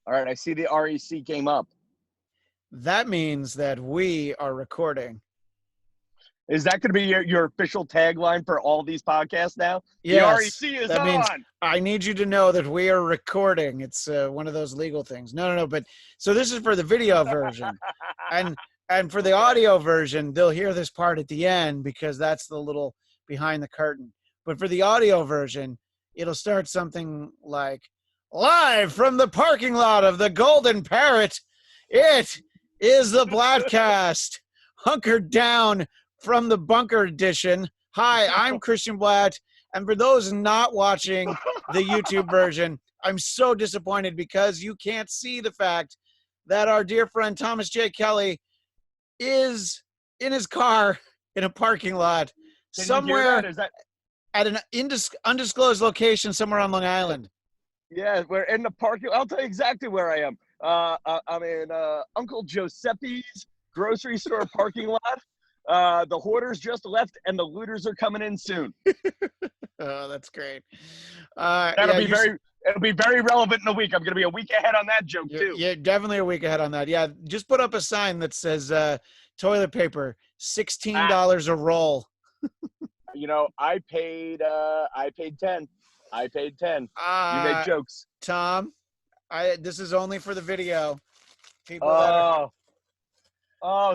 All right, I see the REC came up. That means that we are recording. Is that going to be your official tagline for all these podcasts now? Yes, The REC is that on. means I need you to know that we are recording. It's one of those legal things. No. But so this is for the video version, and for the audio version, they'll hear this part at the end because that's the little behind the curtain. But for the audio version, it'll start something like, "Live from the parking lot of the Golden Parrot, it is the Bladtcast, hunkered down from the bunker edition. Hi, I'm Christian Blatt, and for those not watching the YouTube version, I'm so disappointed because you can't see the fact that our dear friend Thomas J. Kelly is in his car in a parking lot somewhere at an undisclosed location somewhere on Long Island. Yeah, we're in the parking. I'll tell you exactly where I am. I'm in Uncle Giuseppe's grocery store parking lot. The hoarders just left, and the looters are coming in soon. Oh, that's great. It'll be very relevant in a week. I'm going to be a week ahead on that joke too. Yeah, definitely a week ahead on that. Yeah, just put up a sign that says toilet paper, $16 a roll. You know, I paid 10. I paid 10. You make jokes, Tom. This is only for the video. People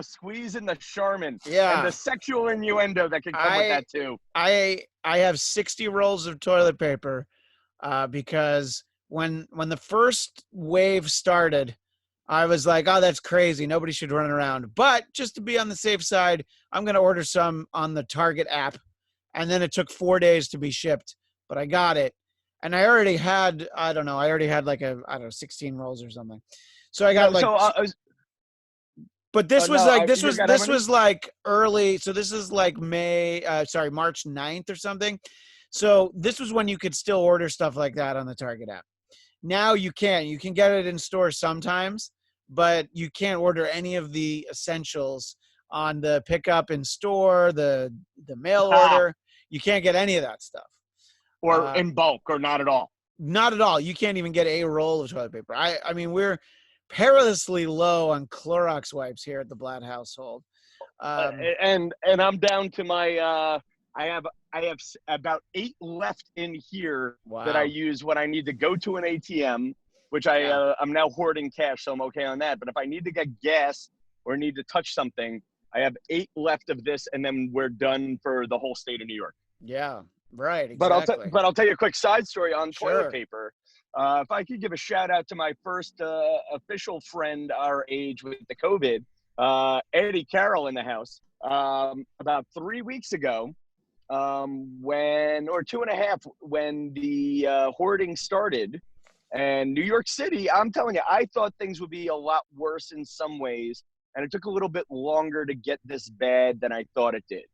squeezing the Charmin. Yeah. And the sexual innuendo that can come with that too. I have 60 rolls of toilet paper because when the first wave started, I was like, oh, that's crazy. Nobody should run around. But just to be on the safe side, I'm going to order some on the Target app. And then it took 4 days to be shipped, but I got it. And I already had, like 16 rolls or something. So I got but this was like early. So this is like March 9th or something. So this was when you could still order stuff like that on the Target app. Now you can't. You can get it in stores sometimes, but you can't order any of the essentials on the pickup in store, the mail order. You can't get any of that stuff. Or in bulk, or not at all. Not at all. You can't even get a roll of toilet paper. I mean, we're perilously low on Clorox wipes here at the Blatt household. And I'm down to my I have about 8 left in here that I use when I need to go to an ATM, which I'm now hoarding cash, so I'm okay on that. But if I need to get gas or need to touch something, I have 8 left of this, and then we're done for the whole state of New York. Yeah, right. Exactly. But I'll tell you a quick side story on toilet paper. If I could give a shout out to my first official friend our age with the COVID, Eddie Carroll in the house. About 3 weeks ago, or 2.5, when the hoarding started, and New York City, I'm telling you, I thought things would be a lot worse in some ways, and it took a little bit longer to get this bad than I thought it did.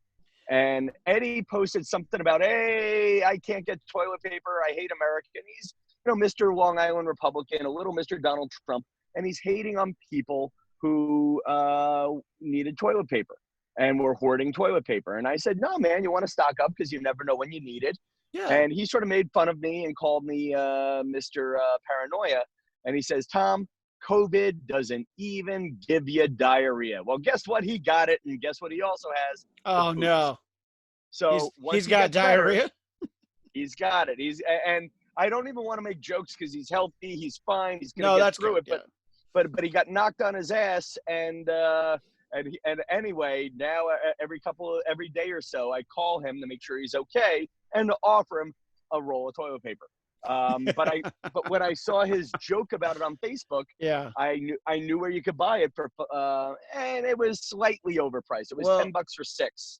And Eddie posted something about, hey, I can't get toilet paper. I hate America. And he's, Mr. Long Island Republican, a little Mr. Donald Trump, and he's hating on people who needed toilet paper and were hoarding toilet paper. And I said, no, man, you want to stock up because you never know when you need it. Yeah. And he sort of made fun of me and called me Mr. Paranoia. And he says, Tom, COVID doesn't even give you diarrhea. Well, guess what? He got it. And guess what he also has? Oh, no. So he's got diarrhea? He's got it. And I don't even want to make jokes because he's healthy. He's fine. He's going to get through it. Yeah. But he got knocked on his ass. And anyway, now every day or so, I call him to make sure he's okay and to offer him a roll of toilet paper. But when I saw his joke about it on Facebook, I knew where you could buy it for, and it was slightly overpriced. It was $10 for 6.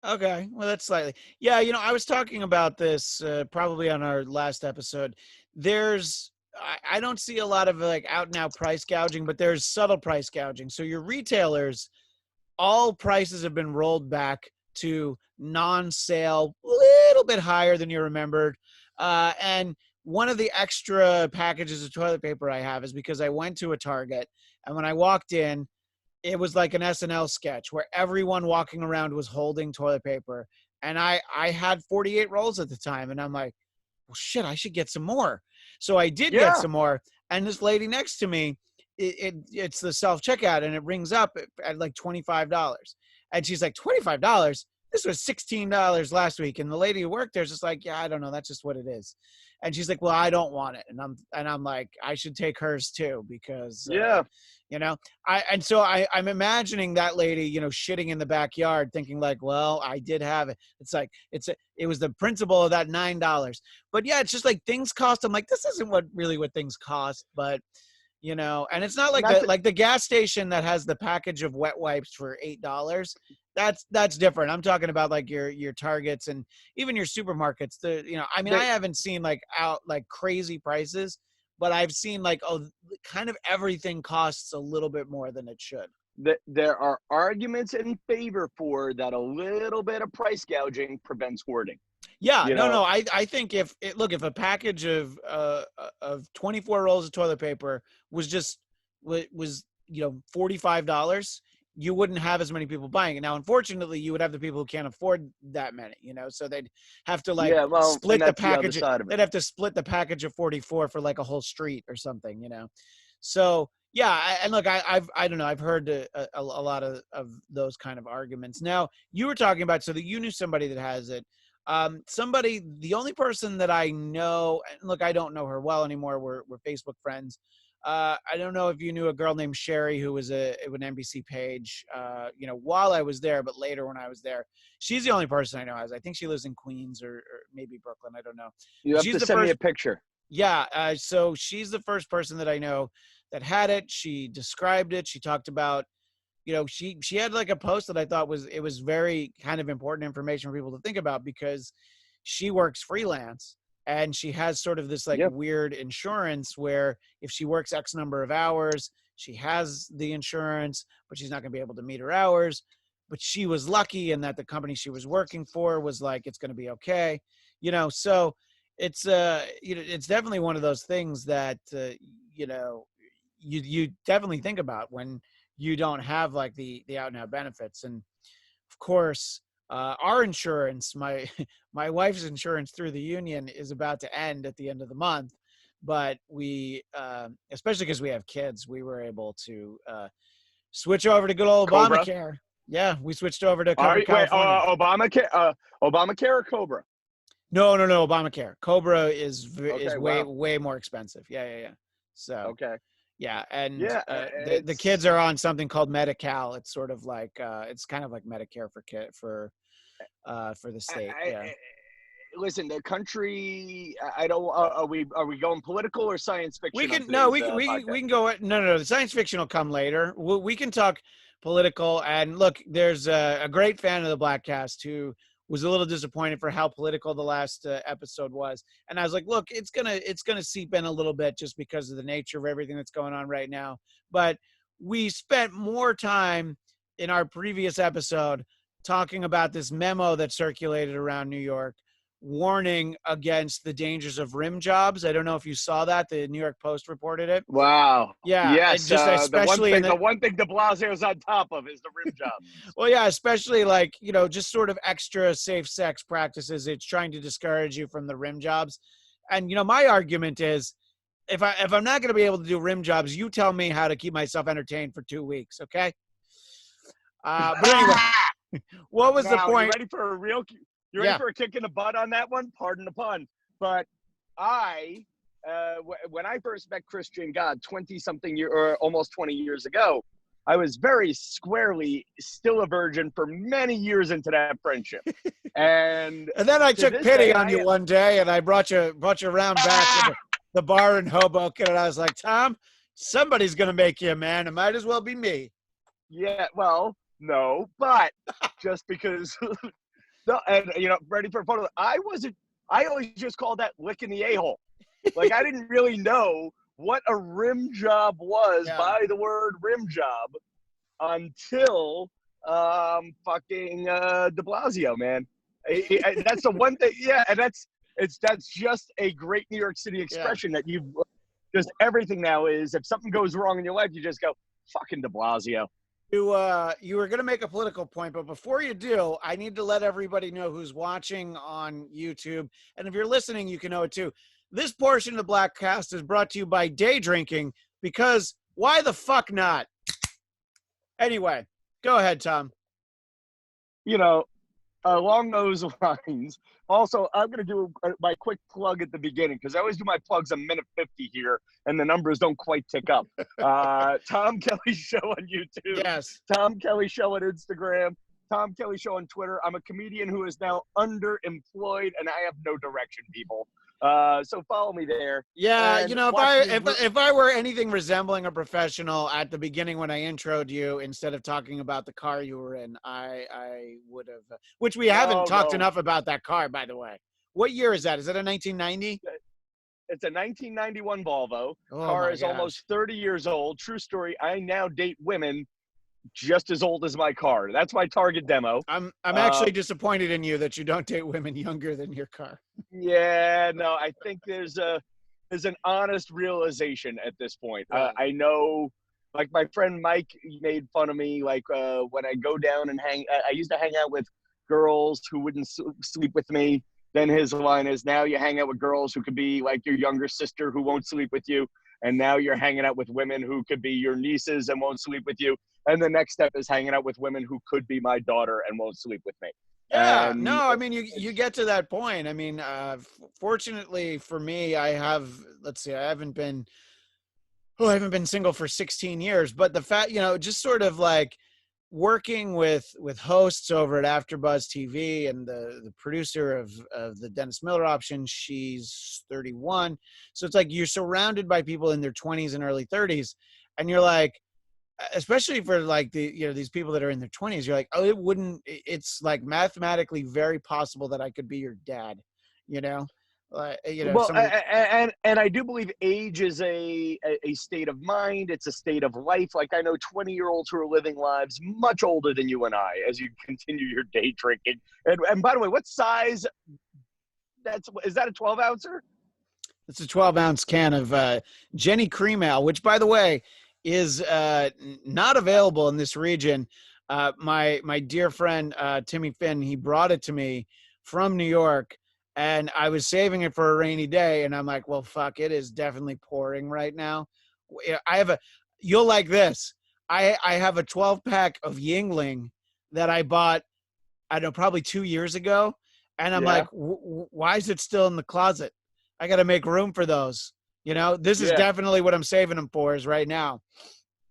Okay, well that's slightly. Yeah, I was talking about this probably on our last episode. I don't see a lot of like out and out price gouging, but there's subtle price gouging. So your retailers, all prices have been rolled back to non-sale, a little bit higher than you remembered. And one of the extra packages of toilet paper I have is because I went to a Target, and when I walked in, it was like an SNL sketch where everyone walking around was holding toilet paper. And I had 48 rolls at the time, and I'm like, well, shit, I should get some more. So I did get some more, And this lady next to me, it's the self-checkout, and it rings up at like $25. And she's like, $25? This was $16 last week. And the lady who worked there is just like, yeah, I don't know. That's just what it is. And she's like, well, I don't want it. And I'm like, I should take hers too, because, you know, I'm imagining that lady, you know, shitting in the backyard thinking like, well, I did have it. It's like, it was the principle of that $9. But yeah, it's just like things cost. I'm like, this isn't what things cost, but you know, and it's not like the gas station that has the package of wet wipes for $8. That's different. I'm talking about like your Targets and even your supermarkets. I haven't seen like crazy prices, but I've seen like, kind of everything costs a little bit more than it should. There are arguments in favor for that. A little bit of price gouging prevents hoarding. Yeah, no. I think if a package of 24 rolls of toilet paper was $45, you wouldn't have as many people buying it. Now, unfortunately, you would have the people who can't afford that many, so they'd have to split the package. They'd have to split the package of 44 for like a whole street or something, So yeah, and look, I don't know. I've heard a lot of those kind of arguments. Now, you were talking about, so that you knew somebody that has it. The only person that I know, and look, I don't know her well anymore. We're Facebook friends. I don't know if you knew a girl named Sherry who was an NBC page, while I was there, but later when I was there. She's the only person I know has. I think she lives in Queens or maybe Brooklyn. I don't know. You have to send me a picture. Yeah. So she's the first person that I know that had it. She described it. She talked about, she had like a post that I thought was very kind of important information for people to think about, because she works freelance and she has sort of this weird insurance where if she works X number of hours, she has the insurance, but she's not going to be able to meet her hours. But she was lucky in that the company she was working for was like, it's going to be okay. So it's it's definitely one of those things that, you definitely think about when you don't have like the out and out benefits. And of course, our insurance, my wife's insurance through the union is about to end at the end of the month, but we, especially because we have kids, we were able to switch over to good old Cobra. Obamacare. Yeah, we switched over to California. Obamacare or Cobra? No, Obamacare. Cobra is way more expensive. Yeah. So okay. Yeah, and the kids are on something called Medi-Cal. It's sort of like it's kind of like Medicare for the state. Listen, the country. I don't. Are we going political or science fiction? We can go. No. The science fiction will come later. We can talk political. And look, there's a great fan of the Bladtcast who was a little disappointed for how political the last episode was. And I was like, look, it's gonna seep in a little bit just because of the nature of everything that's going on right now. But we spent more time in our previous episode talking about this memo that circulated around New York, warning against the dangers of rim jobs. I don't know if you saw that. The New York Post reported it. Wow. Yeah. Yes. Especially the one thing de Blasio's on top of is the rim jobs. Well, yeah, especially like, just sort of extra safe sex practices. It's trying to discourage you from the rim jobs. And, my argument is, if I'm not going to be able to do rim jobs, you tell me how to keep myself entertained for 2 weeks. Okay. But anyway, what was the point? You ready for a real... You ready for a kick in the butt on that one? Pardon the pun. But when I first met Christian God 20-something year or almost 20 years ago, I was very squarely still a virgin for many years into that friendship. And then I took pity on you one day, and I brought you around back to the bar in Hoboken, and I was like, Tom, somebody's going to make you a man. It might as well be me. Yeah, well, no, but just because... No, and ready for a photo. I always just called that licking the a-hole. Like I didn't really know what a rim job was by the word rim job until fucking de Blasio, man. That's the one thing. Yeah, and that's just a great New York City expression that you've just everything now is if something goes wrong in your life, you just go fucking de Blasio. You were going to make a political point, but before you do, I need to let everybody know who's watching on YouTube. And if you're listening, you can know it too. This portion of the Bladtcast is brought to you by day drinking, because why the fuck not? Anyway, go ahead, Tom. You know, along those lines, also, I'm going to do my quick plug at the beginning because I always do my plugs a minute 50 here and the numbers don't quite tick up. Tom Kelly Show on YouTube. Yes. Tom Kelly Show on Instagram. Tom Kelly Show on Twitter. I'm a comedian who is now underemployed and I have no direction, people. So follow me there. Yeah, And if I were anything resembling a professional at the beginning when I introed you, instead of talking about the car you were in, I would have. Which we haven't talked enough about that car, by the way. What year is that? Is that a 1990? It's a 1991 Volvo. Car is almost 30 years old. True story. I now date women just as old as my car. That's my target demo. I'm actually disappointed in you that you don't date women younger than your car. Yeah, no, I think there's an honest realization at this point. Right. I know, like my friend Mike made fun of me, like when I go down and I used to hang out with girls who wouldn't sleep with me. Then his line is, now you hang out with girls who could be like your younger sister who won't sleep with you. And now you're hanging out with women who could be your nieces and won't sleep with you. And the next step is hanging out with women who could be my daughter and won't sleep with me. Yeah, no, I mean, you get to that point. I mean, fortunately for me, I haven't been single for 16 years, but the fact, just sort of like working with hosts over at AfterBuzz TV and the producer of the Dennis Miller option, she's 31. So it's like you're surrounded by people in their 20s and early 30s, and you're like, especially for like these people that are in their 20s, you're like, oh, it's like mathematically very possible that I could be your dad, Well, and I do believe age is a state of mind. It's a state of life. Like I know 20-year-olds who are living lives much older than you and I as you continue your day drinking. And by the way, what size? Is that a 12-ouncer? It's a 12-ounce can of Jenny Cream Ale, which, by the way, is not available in this region. My dear friend Timmy Finn, he brought it to me from New York, and I was saving it for a rainy day, and I'm like, well, fuck, it is definitely pouring right now. You'll like this. I have a 12-pack of Yingling that I bought, I don't know, probably 2 years ago, and I'm like, why is it still in the closet? I got to make room for those. This is definitely what I'm saving them for is right now.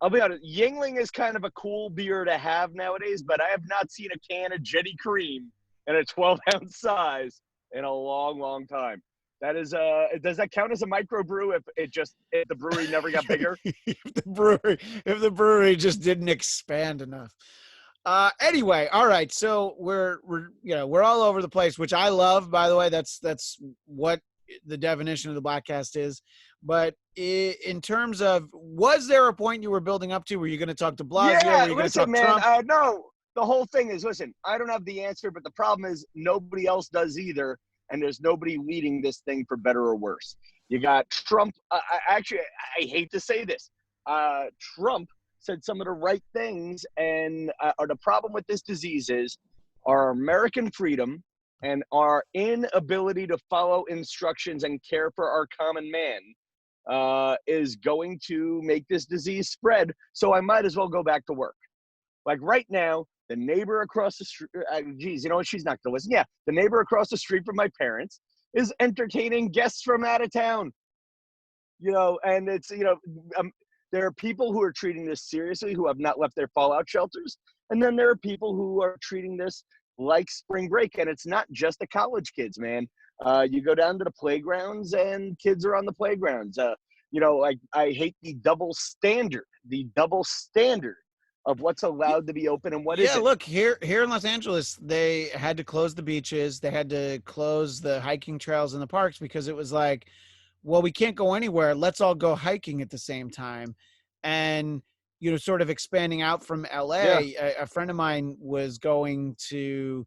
I'll be honest, Yingling is kind of a cool beer to have nowadays, but I have not seen a can of Jenny Cream in a 12-ounce size in a long, long time. That is, does that count as a microbrew if the brewery never got bigger? if the brewery just didn't expand enough. Anyway, all right. So we're all over the place, which I love, by the way. That's what the definition of the Bladtcast is. But in terms of, was there a point you were building up to? Were you going to talk to Blasio? Yeah, were you listen, going to talk man. Trump? No, the whole thing is, listen, I don't have the answer, but the problem is nobody else does either. And there's nobody leading this thing for better or worse. You got Trump. I hate to say this. Trump said some of the right things. And the problem with this disease is our American freedom and our inability to follow instructions and care for our common man is going to make this disease spread. So I might as well go back to work. Like right now, the neighbor across the street, geez, she's not going to listen. Yeah, the neighbor across the street from my parents is entertaining guests from out of town. And it's, there are people who are treating this seriously who have not left their fallout shelters. And then there are people who are treating this like spring break. And it's not just the college kids, man. You go down to the playgrounds and kids are on the playgrounds. Like I hate the double standard of what's allowed to be open and what isn't. Yeah, look, here in Los Angeles, they had to close the beaches. They had to close the hiking trails in the parks because it was like, well, we can't go anywhere. Let's all go hiking at the same time. And, sort of expanding out from LA, a friend of mine was going to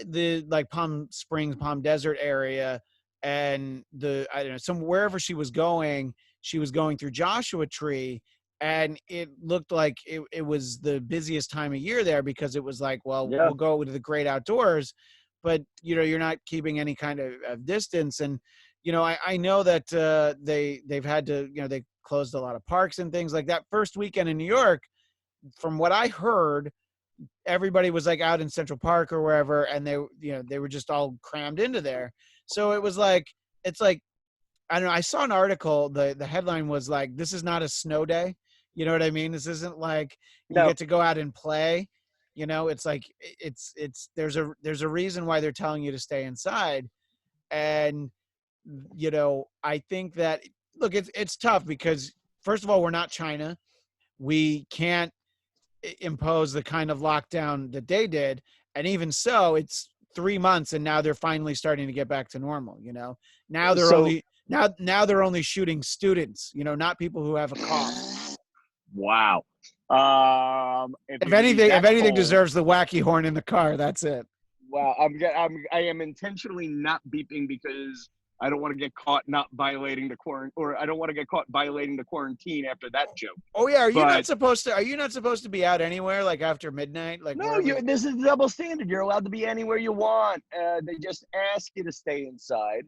the Palm Springs, Palm Desert area, and wherever she was going through Joshua Tree. And it looked like it was the busiest time of year there because it was like, well, we'll go to the great outdoors, but you're not keeping any kind of distance. And I know that they've had to, they closed a lot of parks and things like that. First weekend in New York, from what I heard, everybody was like out in Central Park or wherever, and they were just all crammed into there. So it was like, it's like, I don't know. I saw an article. The headline was like, "This is not a snow day." You know what I mean? This isn't like you No. get to go out and play. It's like there's a reason why they're telling you to stay inside. And I think that, look, it's tough because, first of all, we're not China. We can't impose the kind of lockdown that they did, and even so, it's 3 months, and now they're finally starting to get back to normal. Now they're So only now they're only shooting students. Not people who have a cough. wow. If If you're gonna be anything, if that anything cold, deserves the wacky horn in the car, that's it. wow. I am intentionally not beeping because I don't want to get caught not violating the quarantine, or I don't want to get caught violating the quarantine after that joke. Oh yeah, are you But not supposed to be out anywhere like after midnight? Like, no, this is double standard. You're allowed to be anywhere you want. They just ask you to stay inside,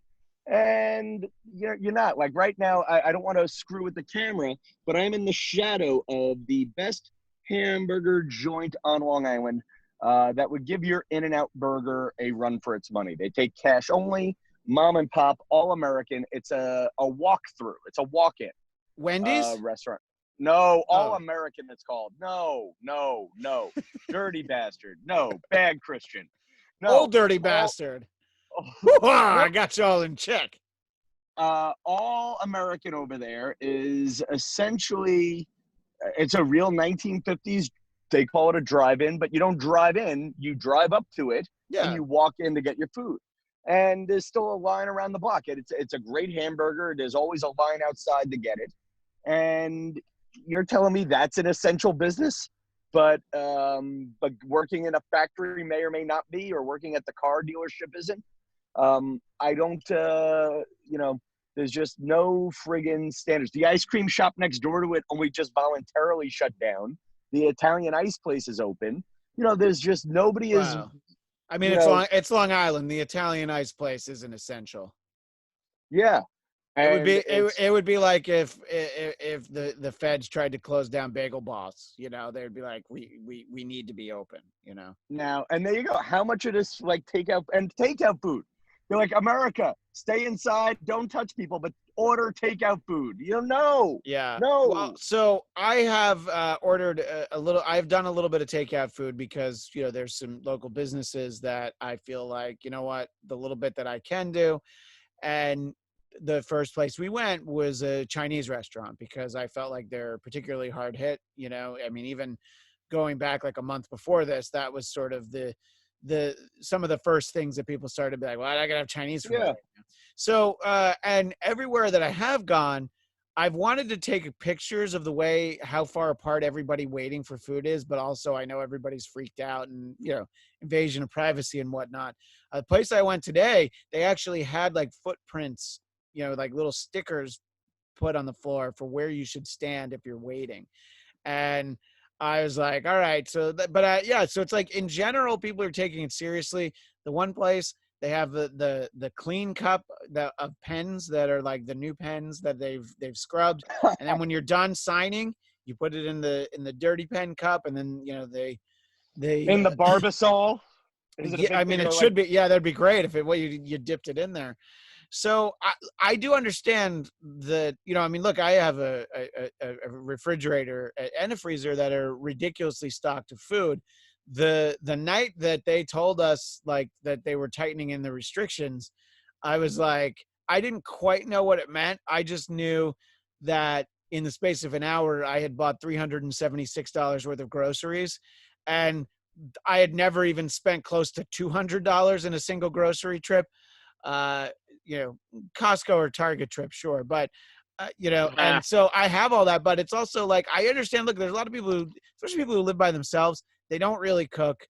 and you're not. Like right now, I don't want to screw with the camera, but I'm in the shadow of the best hamburger joint on Long Island that would give your In-N-Out burger a run for its money. They take cash only, mom and pop, all American. It's a walk-through. It's a walk-in Wendy's? restaurant. No, all Oh. American it's called. No. Dirty bastard. No, bad Christian. No. Old dirty bastard. I got you all in check. All American over there is essentially, it's a real 1950s, they call it a drive-in, but you don't drive in, you drive up to it, and you walk in to get your food. And there's still a line around the block. It's a great hamburger. There's always a line outside to get it. And you're telling me that's an essential business, but working in a factory may or may not be, or working at the car dealership isn't. I don't, there's just no friggin' standards. The ice cream shop next door to it only just voluntarily shut down. The Italian ice place is open. There's just nobody is. I mean, it's Long Island. The Italian ice place isn't essential. Yeah. It would be like if the feds tried to close down Bagel Boss, they'd be like, we need to be open, Now, and there you go. How much of this like takeout food? You're like, America, stay inside, don't touch people, but order takeout food. No. Yeah. No. Well, so I have ordered I've done a little bit of takeout food because, there's some local businesses that I feel like, the little bit that I can do. And the first place we went was a Chinese restaurant because I felt like they're particularly hard hit. I mean, even going back like a month before this, that was sort of some of the first things that people started to be like, well, I gotta have Chinese food. Yeah. So, and everywhere that I have gone, I've wanted to take pictures of how far apart everybody waiting for food is, but also I know everybody's freaked out and, invasion of privacy and whatnot. The place I went today, they actually had like footprints, like little stickers put on the floor for where you should stand if you're waiting. And I was like, all right. So, so it's like in general, people are taking it seriously. The one place, they have the clean cup of pens that are like the new pens that they've scrubbed, and then when you're done signing, you put it in the dirty pen cup, and then they in the Barbasol. Yeah, I mean, it should be. Yeah, that'd be great if you dipped it in there. So I do understand that, I mean, look, I have a refrigerator and a freezer that are ridiculously stocked of food. The night that they told us like that they were tightening in the restrictions, I was like, I didn't quite know what it meant. I just knew that in the space of an hour, I had bought $376 worth of groceries, and I had never even spent close to $200 in a single grocery trip. Costco or Target trip, sure. But, and so I have all that, but it's also like, I understand, look, there's a lot of people especially people who live by themselves, they don't really cook.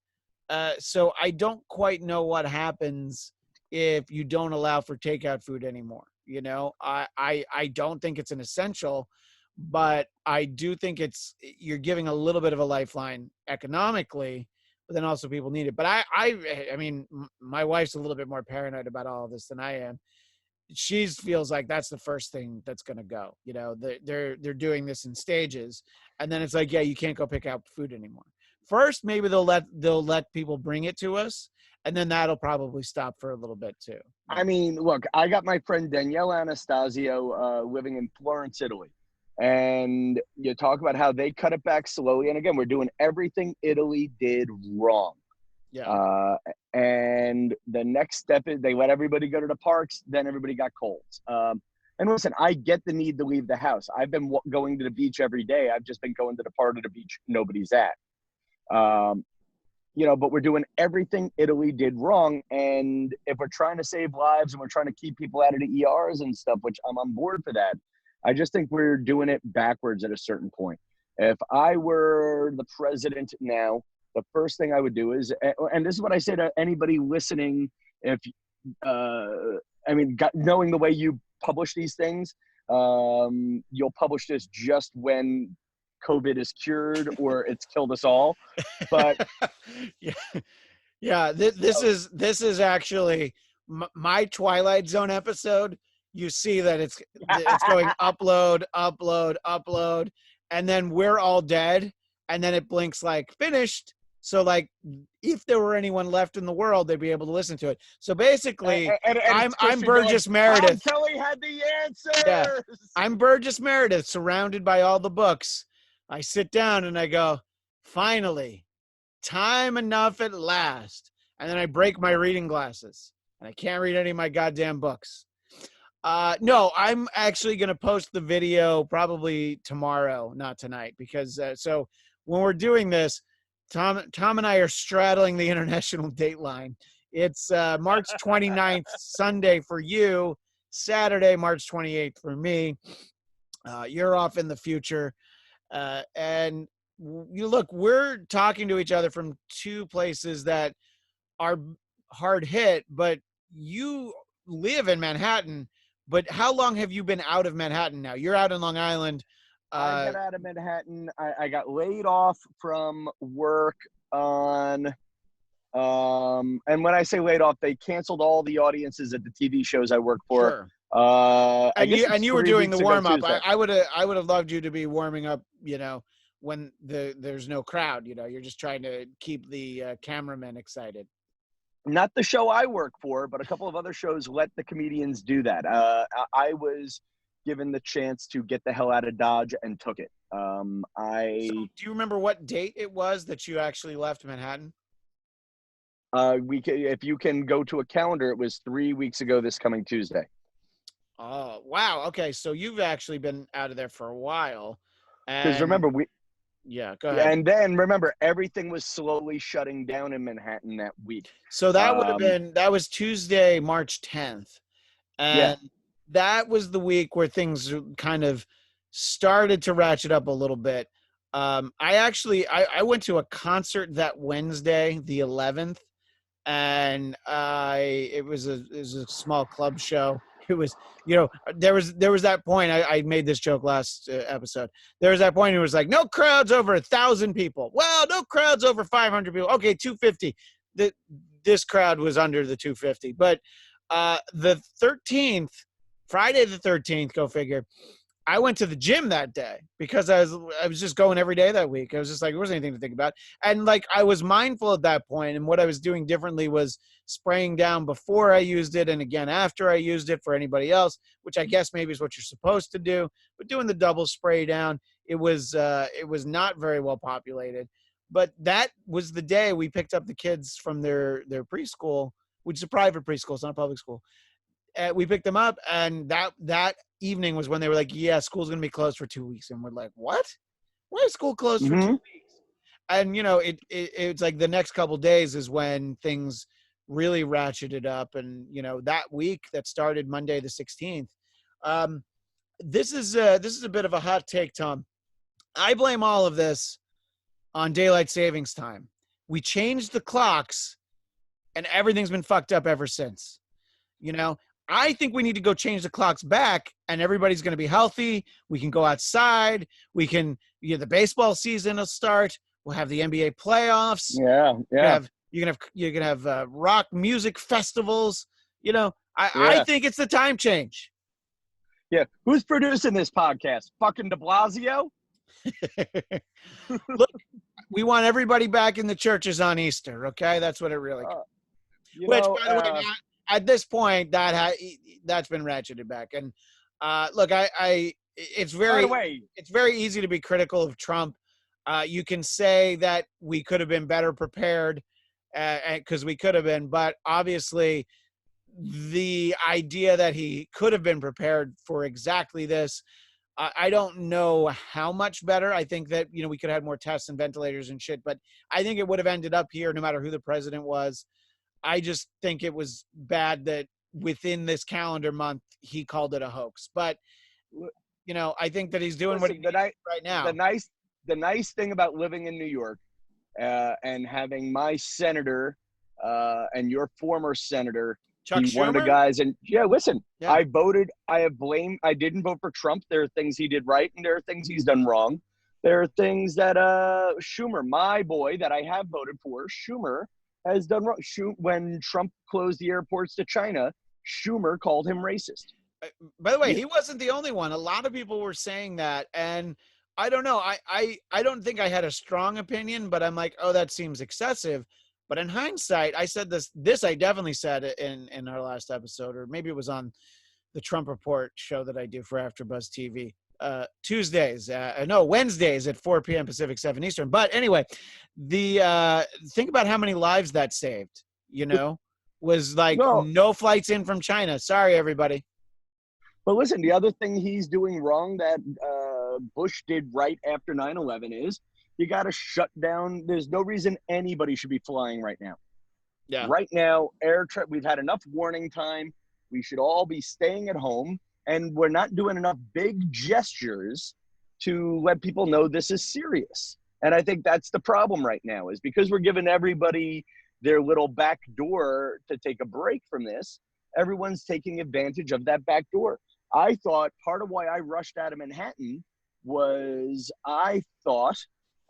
So I don't quite know what happens if you don't allow for takeout food anymore. I don't think it's an essential, but I do think you're giving a little bit of a lifeline economically, but then also people need it. But I mean, my wife's a little bit more paranoid about all of this than I am. she feels like that's the first thing that's going to go. You know, they're doing this in stages, and then it's like, yeah, you can't go pick out food anymore. First, maybe they'll let people bring it to us, and then that'll probably stop for a little bit too. I mean, look, I got my friend Danielle Anastasio living in Florence, Italy. And you talk about how they cut it back slowly. And again, we're doing everything Italy did wrong. Yeah. And the next step is they let everybody go to the parks. Then everybody got colds. And listen, I get the need to leave the house. I've been going to the beach every day. I've just been going to the part of the beach nobody's at. You know, but we're doing everything Italy did wrong. And if we're trying to save lives and we're trying to keep people out of the ERs and stuff, which I'm on board for that, I just think we're doing it backwards at a certain point. If I were the president now, the first thing I would do is, and this is what I say to anybody listening, if, knowing the way you publish these things, you'll publish this just when COVID is cured or it's killed us all. But this is actually my Twilight Zone episode. You see that it's going upload, and then we're all dead, and then it blinks like finished. So like, if there were anyone left in the world, they'd be able to listen to it. So basically, I'm Burgess Meredith. Kelly had the answers. Yeah, I'm Burgess Meredith, surrounded by all the books. I sit down and I go, finally, time enough at last. And then I break my reading glasses, and I can't read any of my goddamn books. No, I'm actually going to post the video probably tomorrow, not tonight, because so when we're doing this, Tom and I are straddling the international date line. It's March 29th, Sunday for you, Saturday, March 28th for me. You're off in the future. And you look, we're talking to each other from two places that are hard hit, but you live in Manhattan. But how long have you been out of Manhattan now? You're out in Long Island. I got out of Manhattan. I got laid off from work on, and when I say laid off, they canceled all the audiences at the TV shows I work for. Sure. And you were doing the warm up. I would have loved you to be warming up, you know, when there's no crowd, you know, you're just trying to keep the cameramen excited. Not the show I work for, but a couple of other shows let the comedians do that. I was given the chance to get the hell out of Dodge and took it. So do you remember what date it was that you actually left Manhattan? If you can go to a calendar, it was 3 weeks ago this coming Tuesday. Oh, wow. Okay, so you've actually been out of there for a while. Because remember, yeah, go ahead. And then remember, everything was slowly shutting down in Manhattan that week. So that would have been, that was Tuesday, March 10th. And that was the week where things kind of started to ratchet up a little bit. I went to a concert that Wednesday, the 11th, and it was a small club show. It was, you know, there was that point. I made this joke last episode. There was that point. It was like, no crowds over 1,000 people. Well, no crowds over 500 people. Okay, 250. This crowd was under the 250. But the 13th, Friday the 13th, go figure. I went to the gym that day because I was just going every day that week. I was just like, there wasn't anything to think about. And like, I was mindful at that point, and what I was doing differently was spraying down before I used it and again after I used it for anybody else, which I guess maybe is what you're supposed to do. But doing the double spray down, it was not very well populated. But that was the day we picked up the kids from their preschool, which is a private preschool. It's not a public school. We picked them up, and that evening was when they were like, yeah, school's going to be closed for 2 weeks. And we're like, what? Why is school closed for 2 weeks? And, you know, it's like the next couple days is when things really ratcheted up. And, you know, that week that started Monday the 16th, this is a bit of a hot take, Tom. I blame all of this on daylight savings time. We changed the clocks, and everything's been fucked up ever since. You know, I think we need to go change the clocks back, and everybody's going to be healthy. We can go outside. We can, you know, the baseball season will start. We'll have the NBA playoffs. Yeah. You can have rock music festivals. You know, I think it's the time change. Yeah. Who's producing this podcast? Fucking de Blasio? Look, we want everybody back in the churches on Easter, okay? That's what it really comes. Which, by the way, at this point, that's been ratcheted back. And look, it's very easy to be critical of Trump. You can say that we could have been better prepared, because we could have been, but obviously the idea that he could have been prepared for exactly this, I don't know how much better. I think that, we could have had more tests and ventilators and shit, but I think it would have ended up here no matter who the president was. I just think it was bad that within this calendar month, he called it a hoax. But, I think that he's doing what he needs right now. The nice thing about living in New York and having my senator and your former senator, Chuck Schumer? one of the guys, and I voted. I didn't vote for Trump. There are things he did right, and there are things he's done wrong. There are things that Schumer, my boy, that I have voted for, Schumer has done wrong. When Trump closed the airports to China, Schumer called him racist. By the way, he wasn't the only one. A lot of people were saying that, and I don't know. I don't think I had a strong opinion, but I'm like, oh, that seems excessive. But in hindsight, I said this I definitely said in our last episode, or maybe it was on the Trump Report show that I do for AfterBuzz TV. Wednesdays at 4 p.m. Pacific, 7 Eastern. But anyway, think about how many lives that saved, was like no flights in from China. Sorry, everybody. But listen, the other thing he's doing wrong that Bush did right after 9/11 is you got to shut down. There's no reason anybody should be flying right now. Yeah. Right now, we've had enough warning time. We should all be staying at home, and we're not doing enough big gestures to let people know this is serious. And I think that's the problem right now, is because we're giving everybody their little back door to take a break from this, everyone's taking advantage of that back door. I thought part of why I rushed out of Manhattan was I thought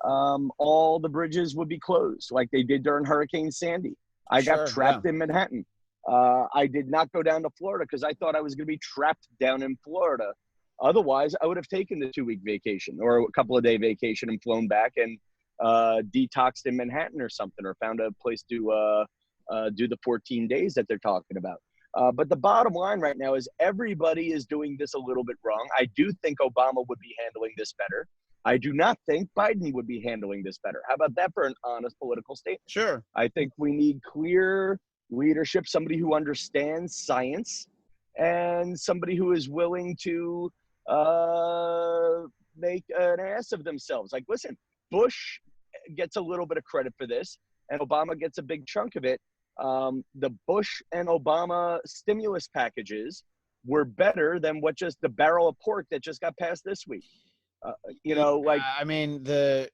all the bridges would be closed like they did during Hurricane Sandy. I got trapped in Manhattan. I did not go down to Florida because I thought I was going to be trapped down in Florida. Otherwise, I would have taken the 2-week vacation or a couple of day vacation and flown back and detoxed in Manhattan or something, or found a place to do the 14 days that they're talking about. But the bottom line right now is everybody is doing this a little bit wrong. I do think Obama would be handling this better. I do not think Biden would be handling this better. How about that for an honest political statement? Sure. I think we need clear leadership, somebody who understands science and somebody who is willing to make an ass of themselves. Like, listen, Bush gets a little bit of credit for this, and Obama gets a big chunk of it. The Bush and Obama stimulus packages were better than just the barrel of pork that just got passed this week. I mean, the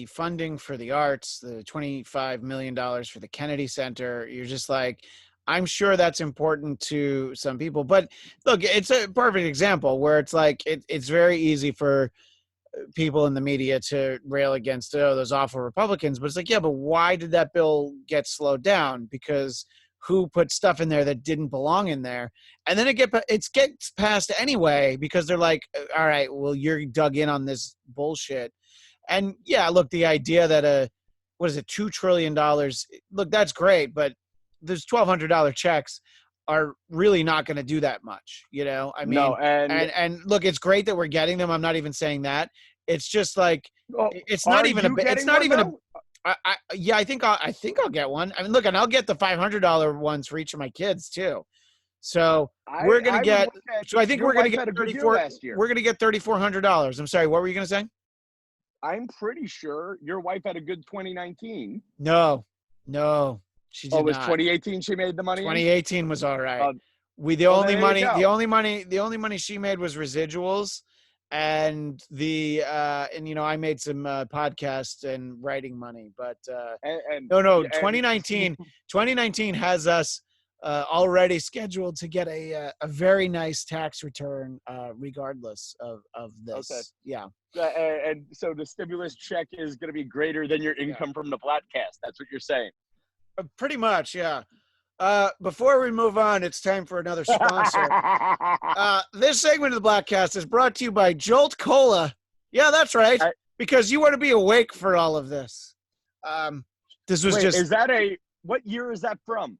funding for the arts, the $25 million for the Kennedy Center, you're just like, I'm sure that's important to some people, but look, it's a perfect example where it's like, it's very easy for people in the media to rail against those awful Republicans, but it's like, yeah, but why did that bill get slowed down? Because who put stuff in there that didn't belong in there? And then it gets passed anyway because they're like, all right, well, you're dug in on this bullshit. And yeah, look, the idea that $2 trillion, look, that's great, but those $1,200 checks are really not going to do that much, I mean, no, and look, it's great that we're getting them. I'm not even saying that. It's just like, it's not even I think I'll get one. I mean, look, and I'll get the $500 ones for each of my kids too. So we're going to get, so I think we're going to get $3,400. I'm sorry. What were you going to say? I'm pretty sure your wife had a good 2019. No, she did not. It was 2018 she made the money? 2018 was all right. The only money she made was residuals, and I made some podcast and writing money, but 2019 has us already scheduled to get a very nice tax return regardless of this. Okay. Yeah. And so the stimulus check is going to be greater than your income from the Bladtcast. That's what you're saying. Pretty much, yeah. Before we move on, it's time for another sponsor. This segment of the Bladtcast is brought to you by Jolt Cola. Yeah, that's right. Because you want to be awake for all of this. This was is that what year is that from?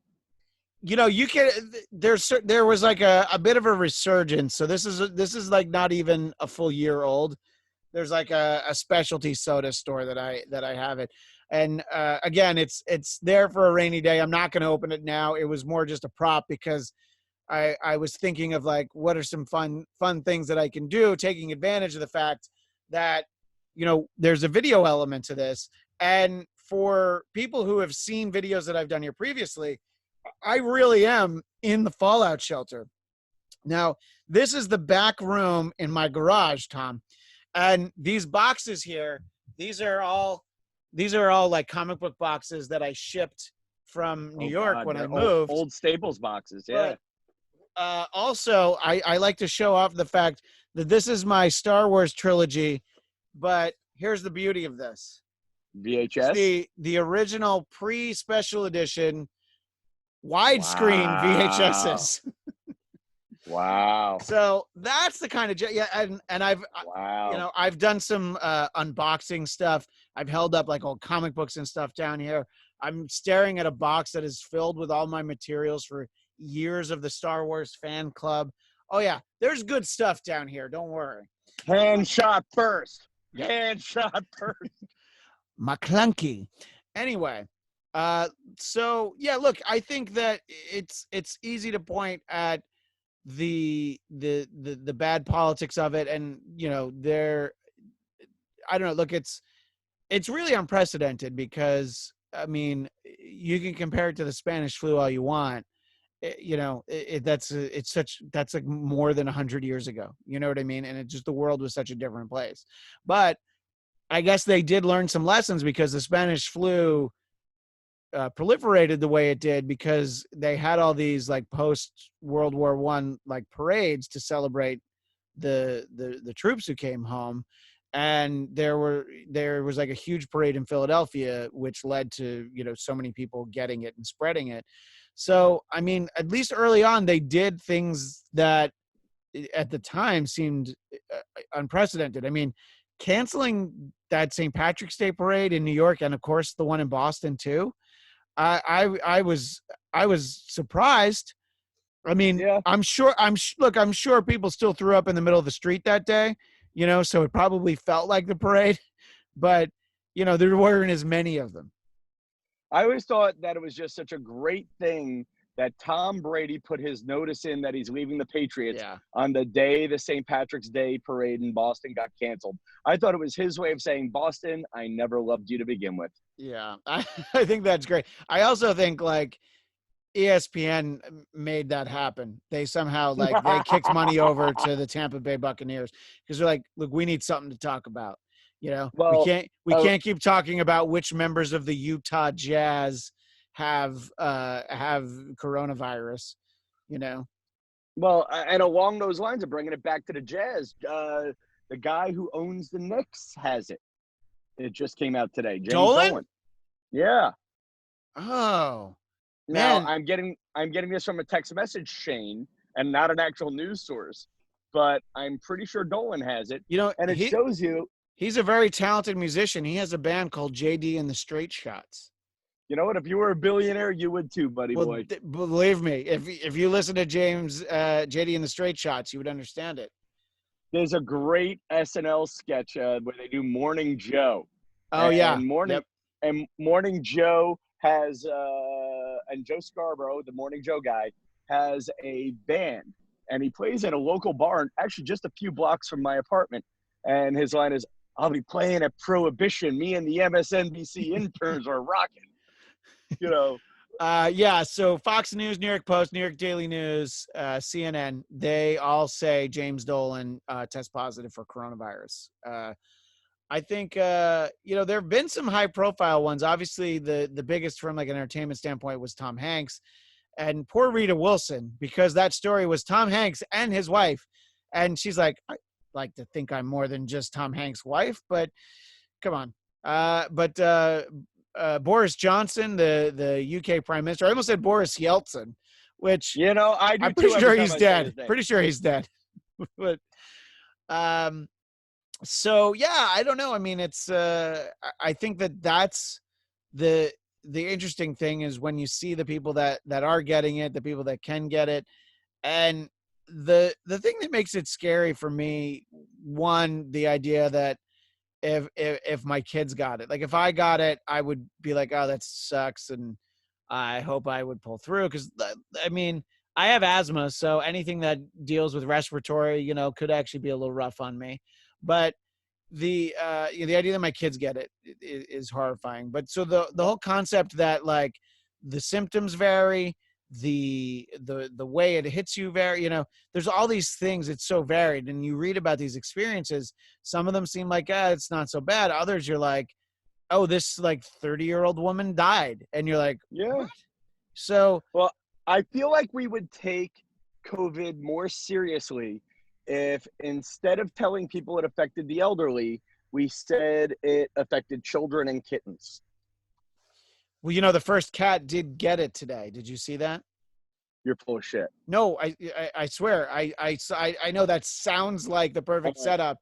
You can, there was like a bit of a resurgence. So this is like not even a full year old. There's like a specialty soda store that I have it. And again, it's there for a rainy day. I'm not going to open it now. It was more just a prop because I was thinking of like, what are some fun things that I can do, taking advantage of the fact that, there's a video element to this. And for people who have seen videos that I've done here previously, I really am in the fallout shelter. Now, this is the back room in my garage, Tom. And these boxes here, these are all like comic book boxes that I shipped from New York when I moved. Old Staples boxes, yeah. But, also, I like to show off the fact that this is my Star Wars trilogy, but here's the beauty of this. VHS? It's the original pre-special edition widescreen VHSs. Wow. So that's the kind of, and I've done some unboxing stuff. I've held up like old comic books and stuff down here. I'm staring at a box that is filled with all my materials for years of the Star Wars fan club. Oh yeah, there's good stuff down here. Don't worry. Hand shot first. McClunky. Anyway, so yeah, look, I think that it's easy to point at the bad politics of it, and I don't know, look, it's really unprecedented because I mean, you can compare it to the Spanish flu all you want. That's like more than 100 years ago. You know what I mean? And it just, the world was such a different place. But I guess they did learn some lessons because the Spanish flu proliferated the way it did because they had all these like post World War I like parades to celebrate the troops who came home. And there was like a huge parade in Philadelphia, which led to, so many people getting it and spreading it. So, I mean, at least early on, they did things that at the time seemed unprecedented. I mean, canceling that St. Patrick's Day parade in New York, and of course the one in Boston too. I was surprised. I mean, yeah. I'm sure people still threw up in the middle of the street that day, so it probably felt like the parade, but there weren't as many of them. I always thought that it was just such a great thing that Tom Brady put his notice in that he's leaving the Patriots on the day the St. Patrick's Day parade in Boston got canceled. I thought it was his way of saying, Boston, I never loved you to begin with. Yeah, I think that's great. I also think like ESPN made that happen. They somehow they kicked money over to the Tampa Bay Buccaneers because they're like, look, we need something to talk about. We can't keep talking about which members of the Utah Jazz have coronavirus, Well, and along those lines of bringing it back to the Jazz, the guy who owns the Knicks has it. It just came out today. James Dolan. Yeah. Oh. Now man. I'm getting this from a text message, Shane, and not an actual news source, but I'm pretty sure Dolan has it. And it shows you. He's a very talented musician. He has a band called JD and the Straight Shots. You know what? If you were a billionaire, you would too, buddy boy. Believe me, if you listen to JD and the Straight Shots, you would understand it. There's a great SNL sketch where they do Morning Joe. Oh, yeah. And Morning Joe has, and Joe Scarborough, the Morning Joe guy, has a band. And he plays in a local bar, actually just a few blocks from my apartment. And his line is, I'll be playing at Prohibition. Me and the MSNBC interns are rocking. Yeah, so Fox News, New York Post, New York Daily News, CNN, they all say James Dolan test positive for coronavirus. I think, there have been some high-profile ones. Obviously, the biggest from like an entertainment standpoint was Tom Hanks. And poor Rita Wilson, because that story was Tom Hanks and his wife. And she's like, I like to think I'm more than just Tom Hanks' wife, but come on. But Boris Johnson, the UK Prime Minister. I almost said Boris Yeltsin, which I do I'm pretty too sure every he's time I say dead. his name. Pretty sure he's dead. But so yeah, I don't know. I mean, it's I think that's the interesting thing is when you see the people that are getting it, the people that can get it, and the thing that makes it scary for me, one, the idea that if my kids got it, like if I got it, I would be like, oh, that sucks, and I hope I would pull through because I mean, I have asthma, so anything that deals with respiratory, could actually be a little rough on me. But the the idea that my kids get it is horrifying. But so the whole concept that like the symptoms vary, the way it hits you vary, there's all these things. It's so varied, and you read about these experiences. Some of them seem like it's not so bad. Others you're like, oh, this like 30-year-old woman died, and you're like, Yeah. what? So well, I feel like we would take COVID more seriously if instead of telling people it affected the elderly, we said it affected children and kittens. Well, the first cat did get it today. Did you see that? You're full of shit. No, I swear. I know that sounds like the perfect setup.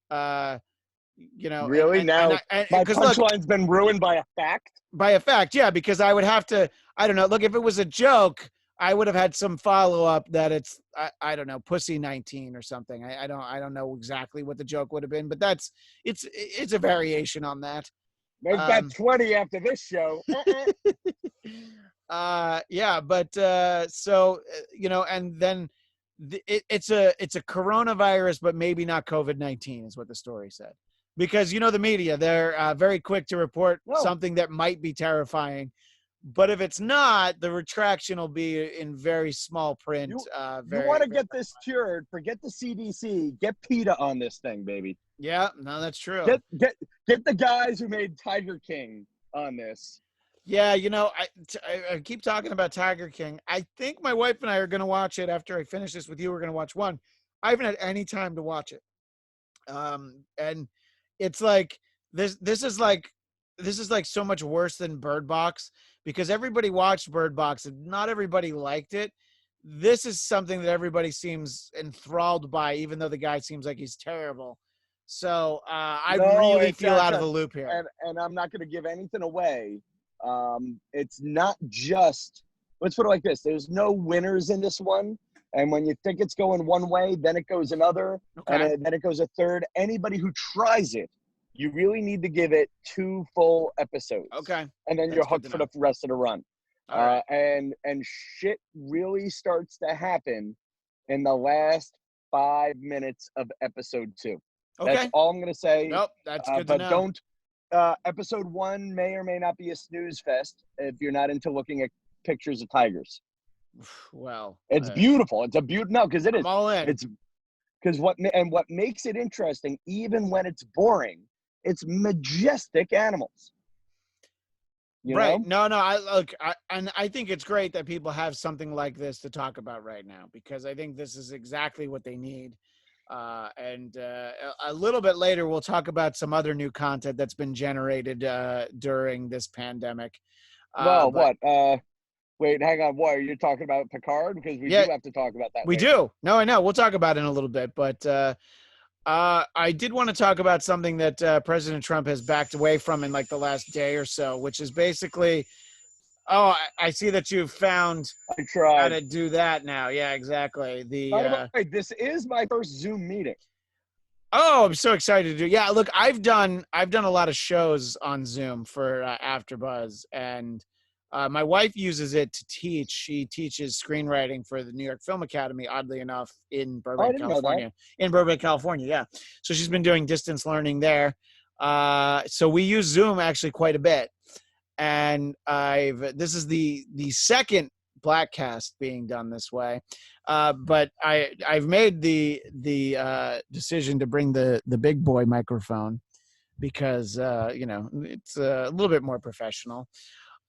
Really? Now my punchline's been ruined by a fact? By a fact, yeah, because I would have to, I don't know, look, if it was a joke, I would have had some follow-up that it's, I don't know, Pussy 19 or something. I don't know exactly what the joke would have been, but it's a variation on that. There's about 20 after this show. Yeah, but so and then it's a coronavirus, but maybe not COVID-19 is what the story said, because the media, they're very quick to report something that might be terrifying, but if it's not, the retraction will be in very small print. You want to get this cured? Forget the CDC. Get PETA on this thing, baby. Yeah, no, that's true. Get the guys who made Tiger King on this. Yeah, I keep talking about Tiger King. I think my wife and I are going to watch it after I finish this with you. We're going to watch one. I haven't had any time to watch it. And it's like this is like so much worse than Bird Box, because everybody watched Bird Box and not everybody liked it. This is something that everybody seems enthralled by, even though the guy seems like he's terrible. So I really feel out of the loop here. And I'm not going to give anything away. It's not just, let's put it like this. There's no winners in this one. And when you think it's going one way, then it goes another, and then it goes a third. Anybody who tries it, you really need to give it 2 full episodes. Okay. And then you're hooked for the rest of the run. Right. And shit really starts to happen in the last 5 minutes of episode 2. Okay. That's all I'm going to say. Nope, that's good to know. But don't, episode 1 may or may not be a snooze fest if you're not into looking at pictures of tigers. Well, it's beautiful. It's a beautiful, no, because it is. I'm all in. It's because what makes it interesting, even when it's boring, it's majestic animals. Right. No, I think it's great that people have something like this to talk about right now, because I think this is exactly what they need. And a little bit later, we'll talk about some other new content that's been generated during this pandemic. Wait, hang on. What, are you talking about Picard? Because we do have to talk about that. We do. No, I know. We'll talk about it in a little bit. But I did want to talk about something that President Trump has backed away from in like the last day or so, which is basically, I see that you've found how to do that now. Yeah, exactly. By the way, this is my first Zoom meeting. Oh, I'm so excited to do. Yeah, look, I've done a lot of shows on Zoom for AfterBuzz, and my wife uses it to teach. She teaches screenwriting for the New York Film Academy, oddly enough, in Burbank, California. In Burbank, California, yeah. So she's been doing distance learning there. So we use Zoom actually quite a bit. And this is the second Bladtcast being done this way. But I've made the decision to bring the big boy microphone because it's a little bit more professional.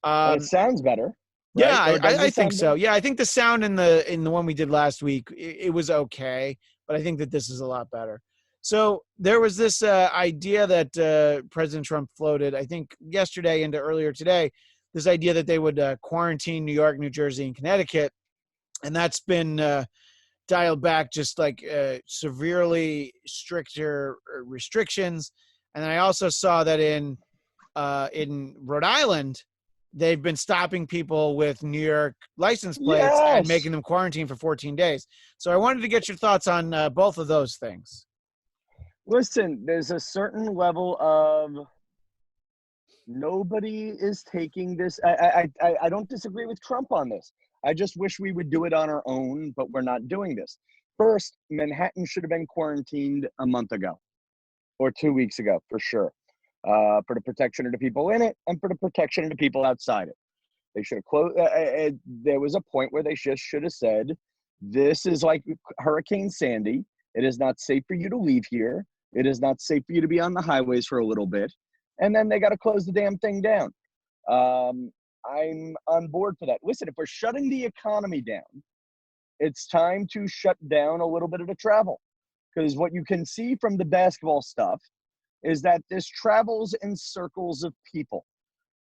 It sounds better. Right? Yeah, I think so. Yeah, I think the sound in the one we did last week, it was okay, but I think that this is a lot better. So there was this idea that President Trump floated, I think yesterday into earlier today, this idea that they would quarantine New York, New Jersey, and Connecticut. And that's been dialed back, just like severely stricter restrictions. And then I also saw that in Rhode Island, they've been stopping people with New York license plates and Yes. making them quarantine for 14 days. So I wanted to get your thoughts on both of those things. Listen, there's a certain level of nobody is taking this. I don't disagree with Trump on this. I just wish we would do it on our own, but we're not doing this. First, Manhattan should have been quarantined a month ago or 2 weeks ago for sure, for the protection of the people in it and for the protection of the people outside it. They should have closed. There was a point where they just should have said, this is like Hurricane Sandy. It is not safe for you to leave here. It is not safe for you to be on the highways for a little bit. And then they got to close the damn thing down. I'm on board for that. Listen, if we're shutting the economy down, it's time to shut down a little bit of the travel. Because what you can see from the basketball stuff is that this travels in circles of people.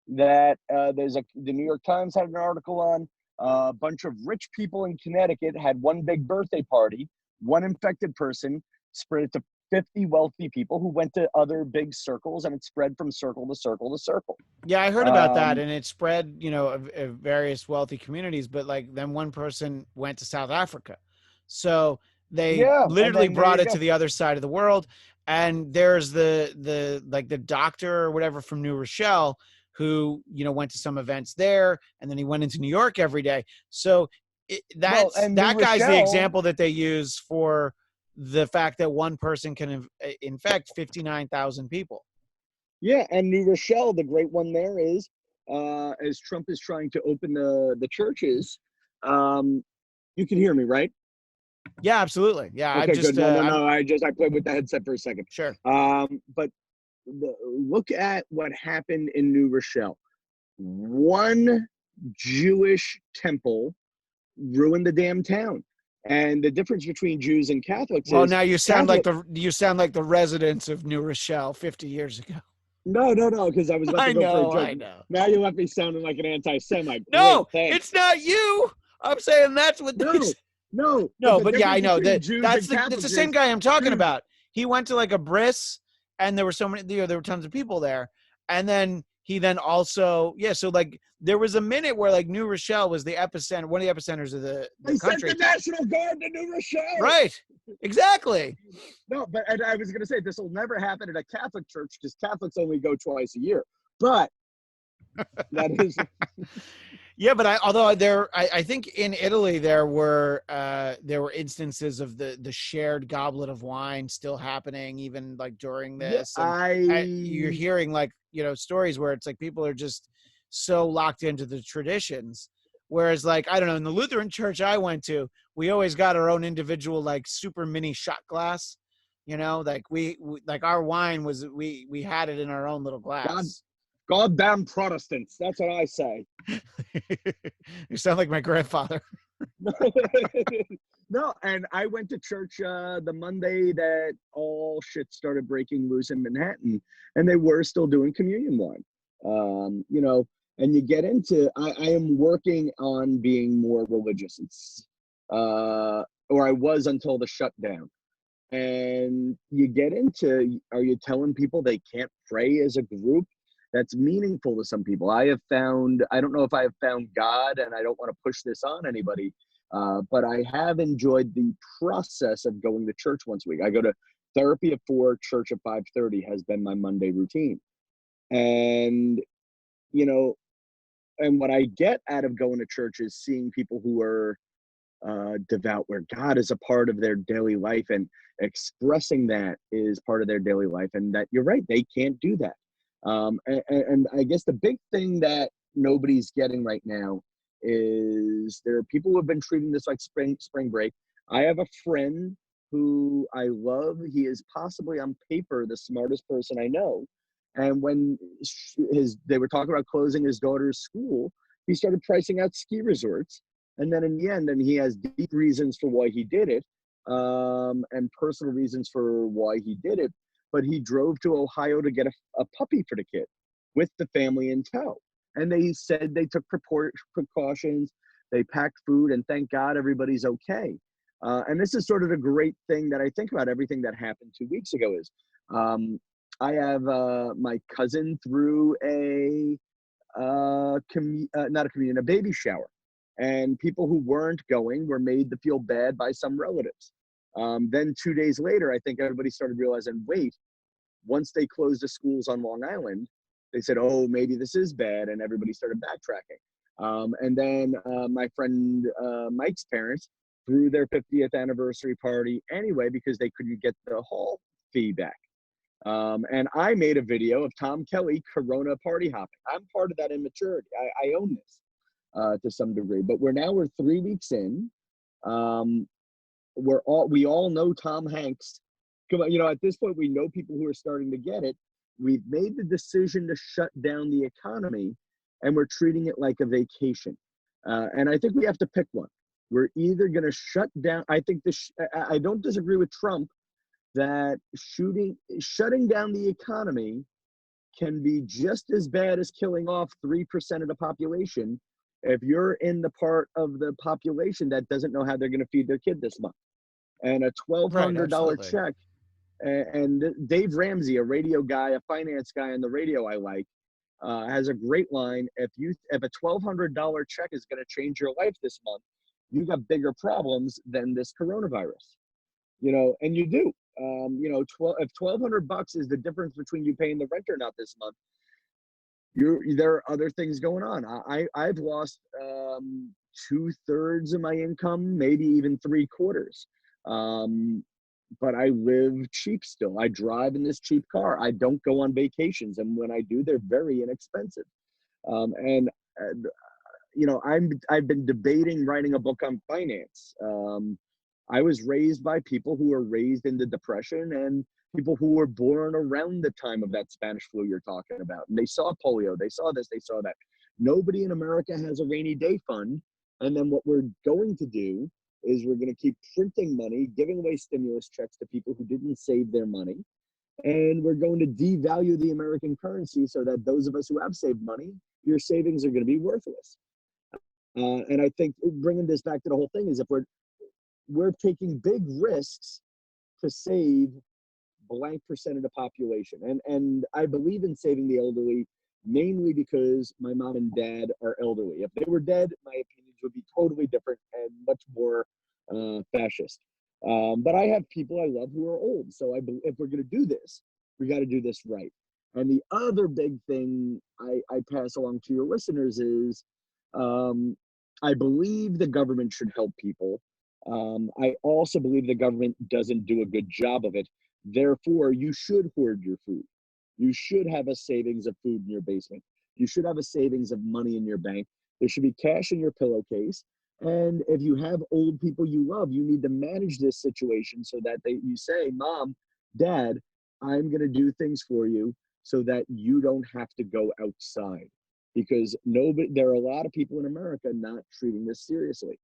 That the New York Times had an article on a bunch of rich people in Connecticut had one big birthday party, one infected person spread it to 50 wealthy people who went to other big circles, and it spread from circle to circle to circle. Yeah, I heard about that, and it spread, of various wealthy communities. But like, then one person went to South Africa, so they literally brought it to the other side of the world. And there's the doctor or whatever from New Rochelle who went to some events there, and then he went into New York every day. So that guy's the example that they use for the fact that one person can infect 59,000 people. Yeah, and New Rochelle, the great one there is, as Trump is trying to open the churches, you can hear me, right? Yeah, absolutely. Yeah, okay, good. I played with the headset for a second. Sure. But look at what happened in New Rochelle. One Jewish temple ruined the damn town. And the difference between Jews and Catholics is, now you sound like the residents of New Rochelle 50 years ago. No, because I was about to go for a joke. I know. Now you left me sounding like an anti-Semite. No, it's not you. I'm saying that's what they say. No, but yeah, I know that's the same guy I'm talking about. He went to like a bris, and there were so many, there were tons of people there, and then he also so like there was a minute where like New Rochelle was the epicenter, one of the epicenters of the country. Sent the National Guard to New Rochelle. Right, exactly. No, but I was going to say this will never happen at a Catholic church because Catholics only go twice a year. But that is. Yeah, but I think in Italy there were instances of the shared goblet of wine still happening even like during this. You're hearing like stories where it's like people are just so locked into the traditions, whereas like I don't know, in the Lutheran church I went to, we always got our own individual like super mini shot glass, like we like our wine was we had it in our own little glass. Goddamn Protestants. That's what I say. You sound like my grandfather. No, and I went to church the Monday that all shit started breaking loose in Manhattan, and they were still doing communion wine. And you get into, I am working on being more religious. Or I was until the shutdown. And you get into, are you telling people they can't pray as a group? That's meaningful to some people. I don't know if I have found God, and I don't want to push this on anybody, but I have enjoyed the process of going to church once a week. I go to therapy at 4, church at 5:30 has been my Monday routine. And, and what I get out of going to church is seeing people who are devout, where God is a part of their daily life, and expressing that is part of their daily life. And that you're right, they can't do that. And I guess the big thing that nobody's getting right now is there are people who have been treating this like spring break. I have a friend who I love. He is possibly on paper the smartest person I know. And when they were talking about closing his daughter's school, he started pricing out ski resorts. And then in the end, and he has deep reasons for why he did it, and personal reasons for why he did it. But he drove to Ohio to get a puppy for the kid with the family in tow. And they said they took precautions, they packed food, and thank God everybody's okay. And this is sort of the great thing that I think about everything that happened 2 weeks ago is I have my cousin threw not a communion, a baby shower. And people who weren't going were made to feel bad by some relatives. Then 2 days later, I think everybody started realizing, wait, once they closed the schools on Long Island, they said, oh, maybe this is bad. And everybody started backtracking. And then my friend Mike's parents threw their 50th anniversary party anyway because they couldn't get the hall fee back. And I made a video of Tom Kelly Corona party hopping. I'm part of that immaturity. I own this to some degree, but we're 3 weeks in. We all know Tom Hanks. At this point, we know people who are starting to get it. We've made the decision to shut down the economy, and we're treating it like a vacation. And I think we have to pick one. We're either going to shut down. I think I don't disagree with Trump that shutting down the economy can be just as bad as killing off 3% of the population if you're in the part of the population that doesn't know how they're going to feed their kid this month. And a $1,200 check, and Dave Ramsey, a radio guy, a finance guy on the radio I like, has a great line. If a $1,200 check is going to change your life this month, you got bigger problems than this coronavirus. And you do. If $1,200 is the difference between you paying the rent or not this month, there are other things going on. I've lost 2/3 of my income, maybe even 3/4. But I live cheap still. I drive in this cheap car. I don't go on vacations, and when I do, they're very inexpensive. I've been debating writing a book on finance. I was raised by people who were raised in the Depression and people who were born around the time of that Spanish flu you're talking about. And they saw polio, they saw this, they saw that. Nobody in America has a rainy day fund. And then what we're going to do is we're going to keep printing money, giving away stimulus checks to people who didn't save their money. And we're going to devalue the American currency so that those of us who have saved money, your savings are going to be worthless. And I think bringing this back to the whole thing is if we're taking big risks to save blank percent of the population. And I believe in saving the elderly mainly because my mom and dad are elderly. If they were dead, my opinions would be totally different and much more fascist. But I have people I love who are old. So if we're going to do this, we got to do this right. And the other big thing I pass along to your listeners is I believe the government should help people. I also believe the government doesn't do a good job of it. Therefore, you should hoard your food. You should have a savings of food in your basement. You should have a savings of money in your bank. There should be cash in your pillowcase. And if you have old people you love, you need to manage this situation so that you say, Mom, Dad, I'm going to do things for you so that you don't have to go outside. Because there are a lot of people in America not treating this seriously.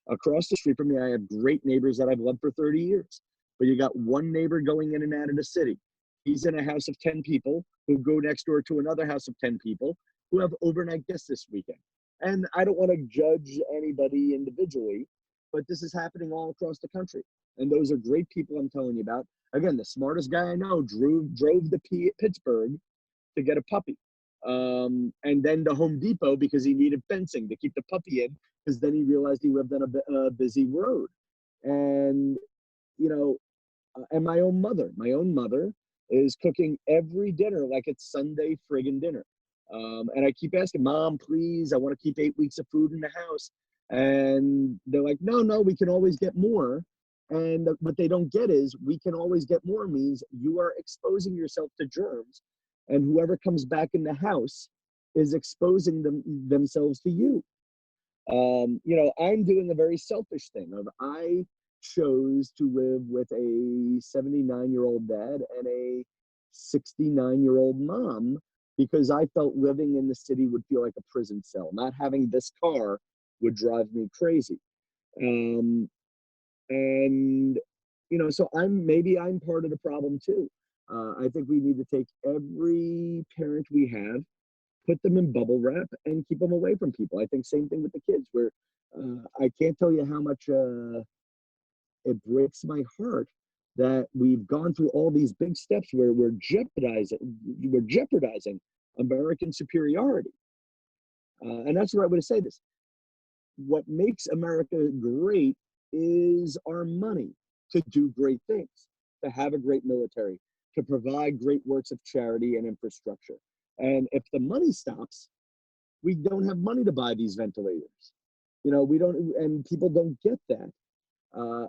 Across the street from me, I have great neighbors that I've loved for 30 years. But you got one neighbor going in and out of the city. He's in a house of 10 people who go next door to another house of 10 people who have overnight guests this weekend. And I don't want to judge anybody individually, but this is happening all across the country. And those are great people I'm telling you about. Again, the smartest guy I know drove to Pittsburgh to get a puppy. And then to Home Depot because he needed fencing to keep the puppy in, because then he realized he lived on a busy road. And, and my own mother is cooking every dinner like it's Sunday friggin' dinner. And I keep asking, Mom, please, I want to keep 8 weeks of food in the house. And they're like, no, we can always get more. And what they don't get is we can always get more means you are exposing yourself to germs. And whoever comes back in the house is exposing themselves to you. I'm doing a very selfish thing. I chose to live with a 79-year-old dad and a 69-year-old mom because I felt living in the city would feel like a prison cell. Not having this car would drive me crazy. And so maybe I'm part of the problem too. I think we need to take every parent we have, put them in bubble wrap, and keep them away from people. I think same thing with the kids. Where I can't tell you how much it breaks my heart that we've gone through all these big steps where we're jeopardizing American superiority. And that's the right way to say this. What makes America great is our money to do great things, to have a great military, to provide great works of charity and infrastructure. And if the money stops, we don't have money to buy these ventilators. We don't, and people don't get that.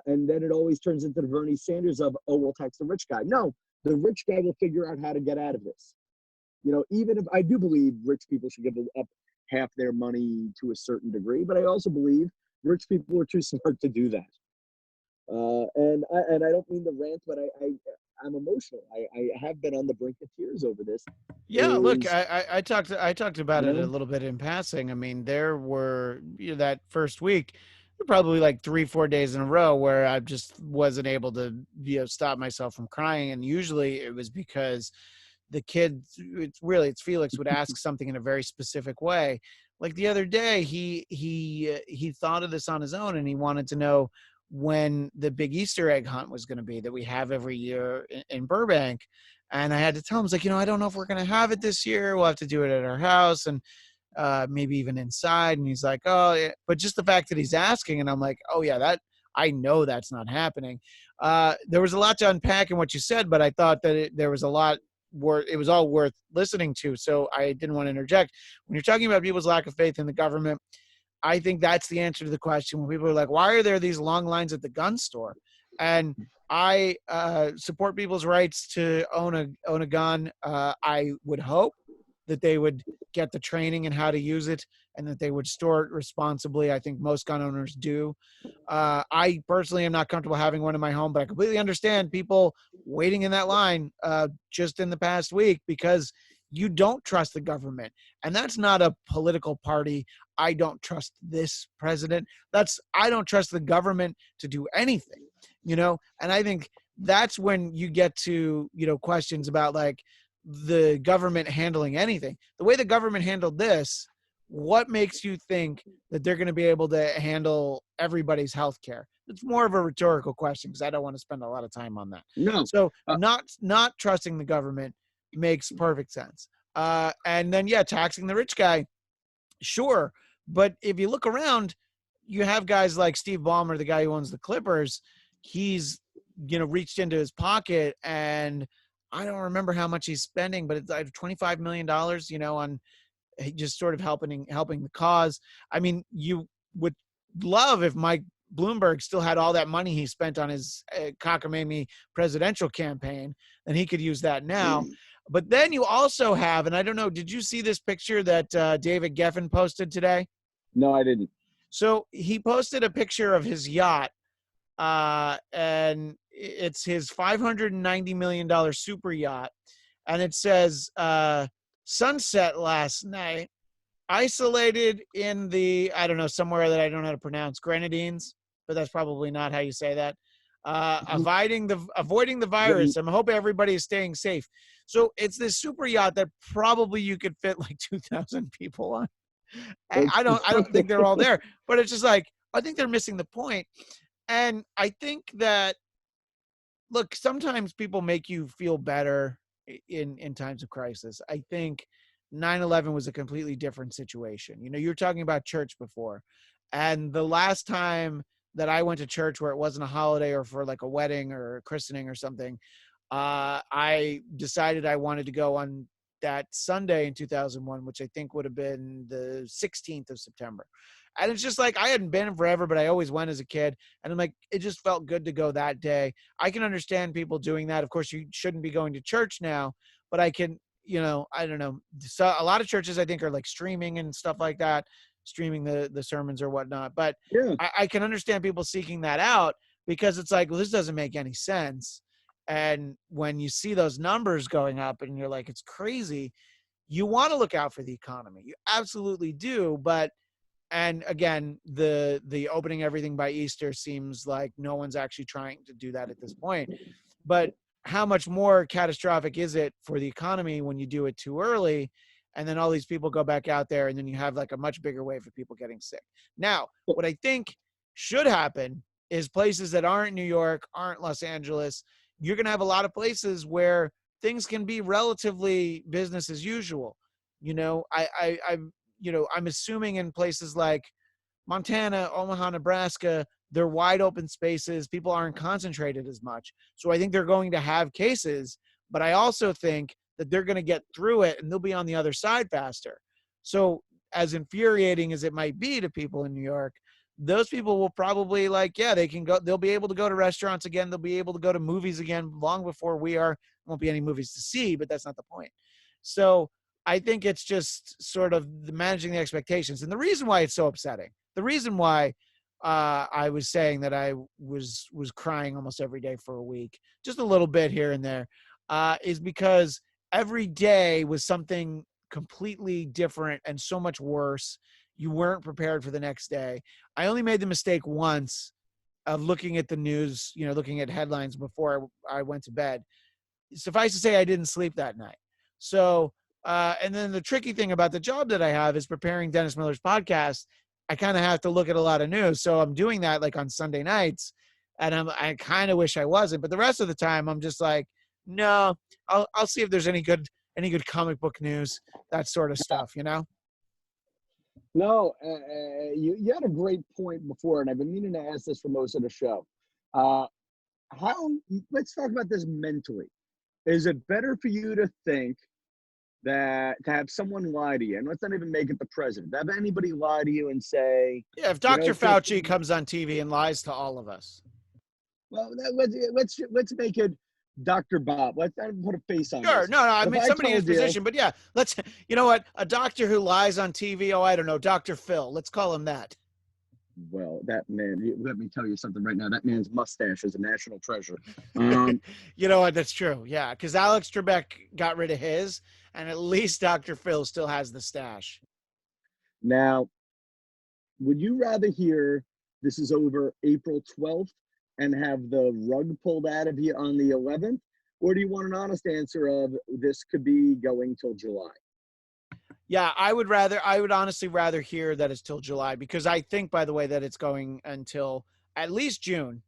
And then it always turns into the Bernie Sanders of, oh, we'll tax the rich guy. No, the rich guy will figure out how to get out of this. Even if I do believe rich people should give up half their money to a certain degree, but I also believe rich people are too smart to do that. And I don't mean to rant, but I'm emotional. I have been on the brink of tears over this. Yeah, look, I talked about it a little bit in passing. I mean, there were that first week, probably like 3-4 days in a row where I just wasn't able to stop myself from crying, and usually it was because the kid, it's Felix, would ask something in a very specific way. Like the other day, he thought of this on his own, and he wanted to know when the big Easter egg hunt was going to be that we have every year in Burbank. And I had to tell him, I was like, I don't know if we're going to have it this year. We'll have to do it at our house, and maybe even inside. And he's like, oh, yeah. But just the fact that he's asking, and I'm like, oh yeah, that I know that's not happening. There was a lot to unpack in what you said, but I thought that there was a lot it was all worth listening to. So I didn't want to interject. When you're talking about people's lack of faith in the government, I think that's the answer to the question. When people are like, why are there these long lines at the gun store? And I support people's rights to own a gun. I would hope that they would get the training in how to use it, and that they would store it responsibly. I think most gun owners do. I personally am not comfortable having one in my home, but I completely understand people waiting in that line just in the past week because you don't trust the government. And that's not a political party. I don't trust this president. I don't trust the government to do anything, and I think that's when you get to, questions about like the government handling anything. The way the government handled this, what makes you think that they're going to be able to handle everybody's health care? It's more of a rhetorical question because I don't want to spend a lot of time on that. No. So not trusting the government makes perfect sense. And then, taxing the rich guy, sure. But if you look around, you have guys like Steve Ballmer, the guy who owns the Clippers. He's, reached into his pocket, and I don't remember how much he's spending, but it's like $25 million, on just sort of helping the cause. I mean, you would love if Mike Bloomberg still had all that money he spent on his cockamamie presidential campaign, and he could use that now. But then you also have, and I don't know, did you see this picture that David Geffen posted today? No, I didn't. So he posted a picture of his yacht, and it's his $590 million super yacht. And it says, sunset last night, isolated in the, I don't know, somewhere that I don't know how to pronounce, Grenadines, but that's probably not how you say that. Avoiding the virus. I hope everybody is staying safe. So it's this super yacht that probably you could fit like 2,000 people on. I don't think they're all there, but it's just like, I think they're missing the point. And I think that, look, sometimes people make you feel better in times of crisis. I think 9/11 was a completely different situation. You were talking about church before, and the last time that I went to church where it wasn't a holiday or for like a wedding or a christening or something, I decided I wanted to go on that Sunday in 2001, which I think would have been the 16th of September. And it's just like, I hadn't been forever, but I always went as a kid. And I'm like, it just felt good to go that day. I can understand people doing that. Of course, you shouldn't be going to church now, but I can, I don't know. So a lot of churches, I think, are like streaming and stuff like that, streaming the sermons or whatnot. But yeah. I can understand people seeking that out because it's like, well, this doesn't make any sense. And when you see those numbers going up and you're like, it's crazy, you want to look out for the economy. You absolutely do. But And again, the opening everything by Easter seems like no one's actually trying to do that at this point. But how much more catastrophic is it for the economy when you do it too early, and then all these people go back out there, and then you have like a much bigger wave of people getting sick? Now, what I think should happen is places that aren't New York, aren't Los Angeles, you're going to have a lot of places where things can be relatively business as usual. I'm assuming in places like Montana, Omaha, Nebraska, they're wide open spaces. People aren't concentrated as much. So I think they're going to have cases, but I also think that they're going to get through it and they'll be on the other side faster. So as infuriating as it might be to people in New York, those people will probably they can go, they'll be able to go to restaurants again. They'll be able to go to movies again long before we are. Won't be any movies to see, but that's not the point. So I think it's just sort of managing the expectations. And the reason why it's so upsetting, the reason why I was saying that I was crying almost every day for a week, just a little bit here and there, is because every day was something completely different and so much worse. You weren't prepared for the next day. I only made the mistake once of looking at the news, looking at headlines before I went to bed. Suffice to say, I didn't sleep that night. So, and then the tricky thing about the job that I have is preparing Dennis Miller's podcast. I kind of have to look at a lot of news. So I'm doing that like on Sunday nights, and I kind of wish I wasn't, but the rest of the time I'm just like, no, I'll see if there's any good comic book news, that sort of stuff, No, you had a great point before, and I've been meaning to ask this for most of the show. Uh, let's talk about this mentally. Is it better for you to think that to have someone lie to you, and let's not even make it the president, have anybody lie to you and say, yeah, if Dr. Fauci comes on TV and lies to all of us. Well, let's make it Dr. Bob. Let's not put a face on Sure. this. No, I mean somebody in his position, but yeah, you know what? A doctor who lies on TV, I don't know, Dr. Phil. Let's call him that. Well, that man, let me tell you something right now. That man's mustache is a national treasure. You know what? That's true. Yeah, because Alex Trebek got rid of his, and at least Dr. Phil still has the stash. Now, would you rather hear this is over April 12th and have the rug pulled out of you on the 11th? Or do you want an honest answer of this could be going till July? Yeah, I would honestly rather hear that it's till July, because I think, by the way, that it's going until at least June.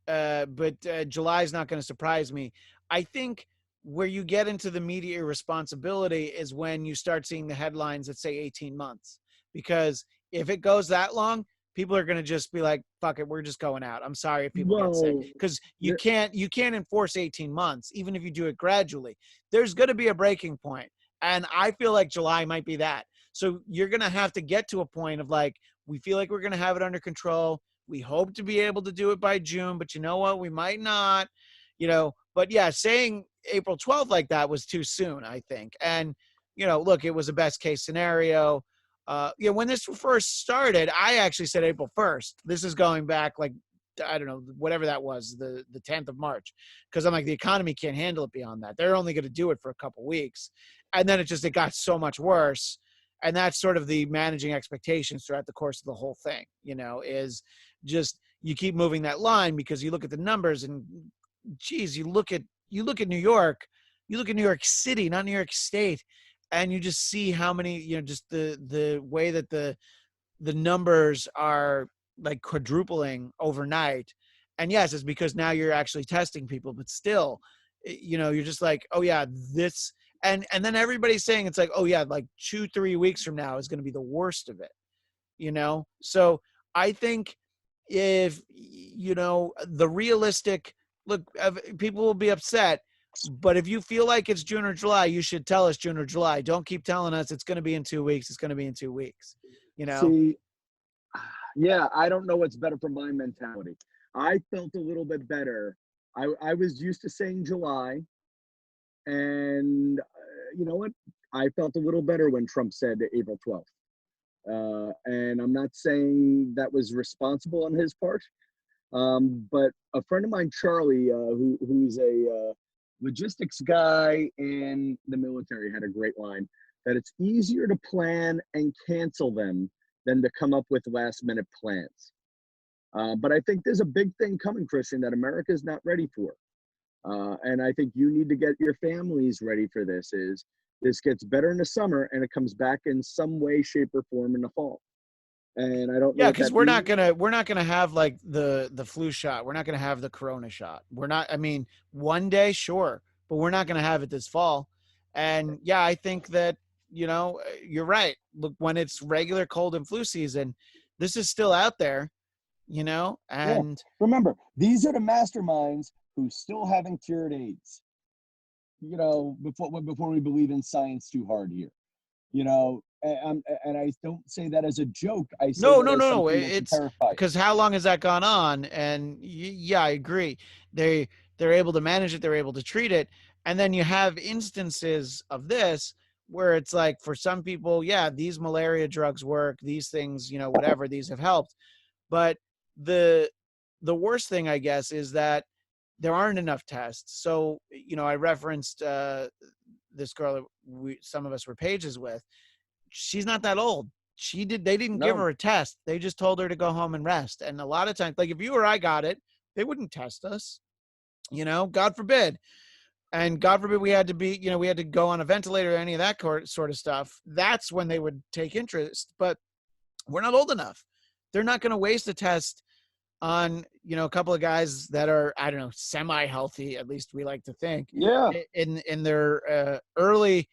But July is not going to surprise me. I think where you get into the media irresponsibility is when you start seeing the headlines that say 18 months. Because if it goes that long, people are going to just be like, fuck it, we're just going out. I'm sorry if people get sick. Because you can't enforce 18 months, even if you do it gradually. There's going to be a breaking point. And I feel like July might be that. So you're going to have to get to a point of like, we feel like we're going to have it under control. We hope to be able to do it by June, but you know what? We might not, but yeah, saying April 12th like that was too soon, I think. And, look, it was a best case scenario. When this first started, I actually said April 1st. This is going back like, I don't know, whatever that was, the 10th of March. Because I'm like, the economy can't handle it beyond that. They're only going to do it for a couple weeks. And then it got so much worse. And that's sort of the managing expectations throughout the course of the whole thing, is just you keep moving that line, because you look at the numbers and geez, you look at New York, you look at New York City, not New York State, and you just see how many, just the way that the numbers are like quadrupling overnight. And yes, it's because now you're actually testing people, but still, you're just like, oh yeah, this, and then everybody's saying it's like, oh yeah, like 2-3 weeks from now is going to be the worst of it, So I think if, the realistic look, people will be upset, but if you feel like it's June or July, you should tell us June or July. Don't keep telling us it's going to be in 2 weeks. It's going to be in 2 weeks, See, yeah, I don't know what's better for my mentality. I felt a little bit better. I was used to saying July, and you know what? I felt a little better when Trump said April 12th. And I'm not saying that was responsible on his part, but a friend of mine, Charlie, who's a logistics guy in the military, had a great line that it's easier to plan and cancel them than to come up with last minute plans. But I think there's a big thing coming, Christian, that America is not ready for. And I think you need to get your families ready for this. Is this gets better in the summer and it comes back in some way, shape, or form in the fall. And I don't know Yeah, what because that we're means. not gonna have like the flu shot. We're not gonna have the corona shot. We're not. I mean, one day, sure, but we're not gonna have it this fall. And yeah, I think that you're right. Look, when it's regular cold and flu season, this is still out there. Yeah. And Remember, these are the masterminds who still haven't cured AIDS. Before we believe in science too hard here. And I don't say that as a joke. I say no, that no, as no, no. something that should It's terrify you. because how long has that gone on? And yeah, I agree. They're able to manage it. They're able to treat it. And then you have instances of this where it's like for some people, yeah, these malaria drugs work. These things, whatever, these have helped. But the worst thing, I guess, is that there aren't enough tests. So, I referenced this girl that some of us were pages with. She's not that old. They didn't give No. her a test. They just told her to go home and rest. And a lot of times, like if you or I got it, they wouldn't test us, God forbid. And God forbid we had to go on a ventilator or any of that sort of stuff. That's when they would take interest. But we're not old enough. They're not going to waste a test on, a couple of guys that are, I don't know, semi-healthy, at least we like to think, Yeah. in their early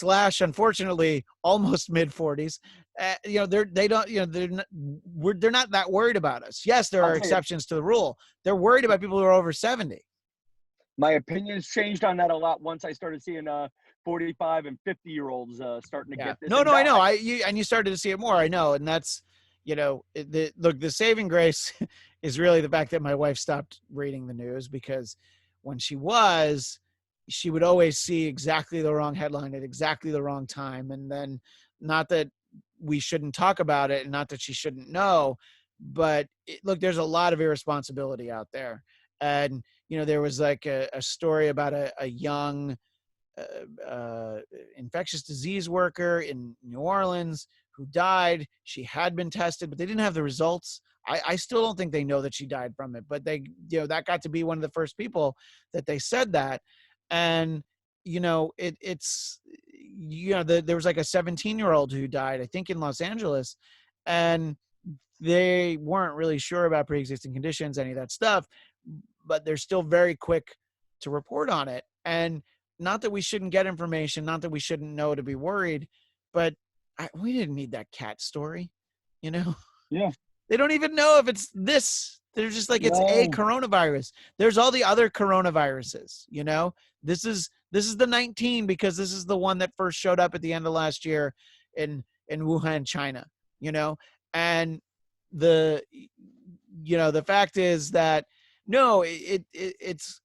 / unfortunately almost mid 40s. They don't, they're not that worried about us. Yes, there I'll are tell you, exceptions to the rule. They're worried about people who are over 70. my opinions changed on that a lot once I started seeing 45 and 50-year-olds starting to Yeah. get this No, and no, I know. die. And you started to see it more. I know. And that's, the saving grace is really the fact that my wife stopped reading the news, because when she would always see exactly the wrong headline at exactly the wrong time. And then, not that we shouldn't talk about it and not that she shouldn't know, but look, there's a lot of irresponsibility out there. And, there was like a story about a young infectious disease worker in New Orleans who died. She had been tested, but they didn't have the results. I still don't think they know that she died from it, but they, that got to be one of the first people that they said that. And, it's, there was like a 17-year-old who died, I think in Los Angeles, and they weren't really sure about pre-existing conditions, any of that stuff, but they're still very quick to report on it. And not that we shouldn't get information, not that we shouldn't know to be worried, but we didn't need that cat story, Yeah. They don't even know if it's this. They're just like, it's a No. coronavirus. There's all the other coronaviruses, This is the 19 because this is the one that first showed up at the end of last year in Wuhan, China, And the fact is that no, it's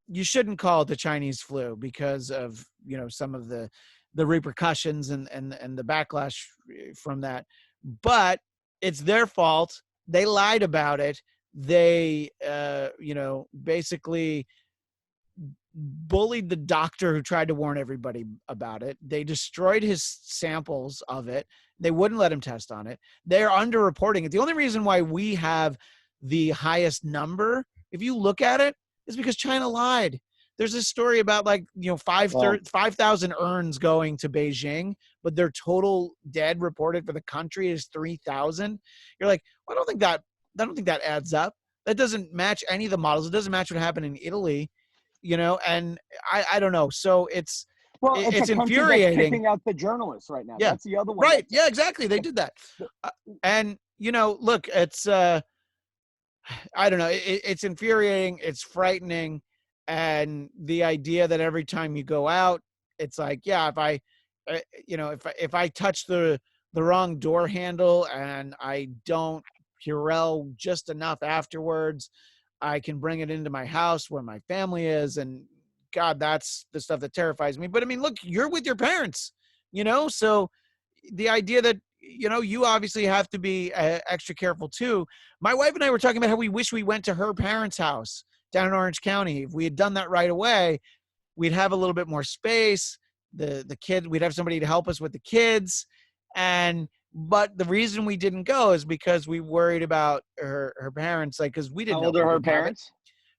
you shouldn't call it the Chinese flu because of some of the repercussions and the backlash from that. But it's their fault. They lied about it. They basically bullied the doctor who tried to warn everybody about it. They destroyed his samples of it. They wouldn't let him test on it. They're underreporting it. The only reason why we have the highest number, if you look at it, is because China lied. There's this story about 5,000 urns going to Beijing, but their total dead reported for the country is 3,000. You're like, well, I don't think that adds up. That doesn't match any of the models. It doesn't match what happened in Italy, and I don't know. So it's a country infuriating. that's kicking out the journalists right now. Yeah. That's the other one. Right. Yeah, exactly. They did that. And, look, it's, I don't know. It's infuriating. It's frightening. And the idea that every time you go out, it's like, yeah, if I touch the wrong door handle and I don't Purell just enough afterwards, I can bring it into my house where my family is. And God, that's the stuff that terrifies me. But I mean, look, you're with your parents, so the idea that, you obviously have to be extra careful too. My wife and I were talking about how we wish we went to her parents' house down in Orange County. If we had done that right away, we'd have a little bit more space. The kid, we'd have somebody to help us with the kids, and But the reason we didn't go is because we worried about her parents, like, because we How didn't know old if are we her didn't have it. parents?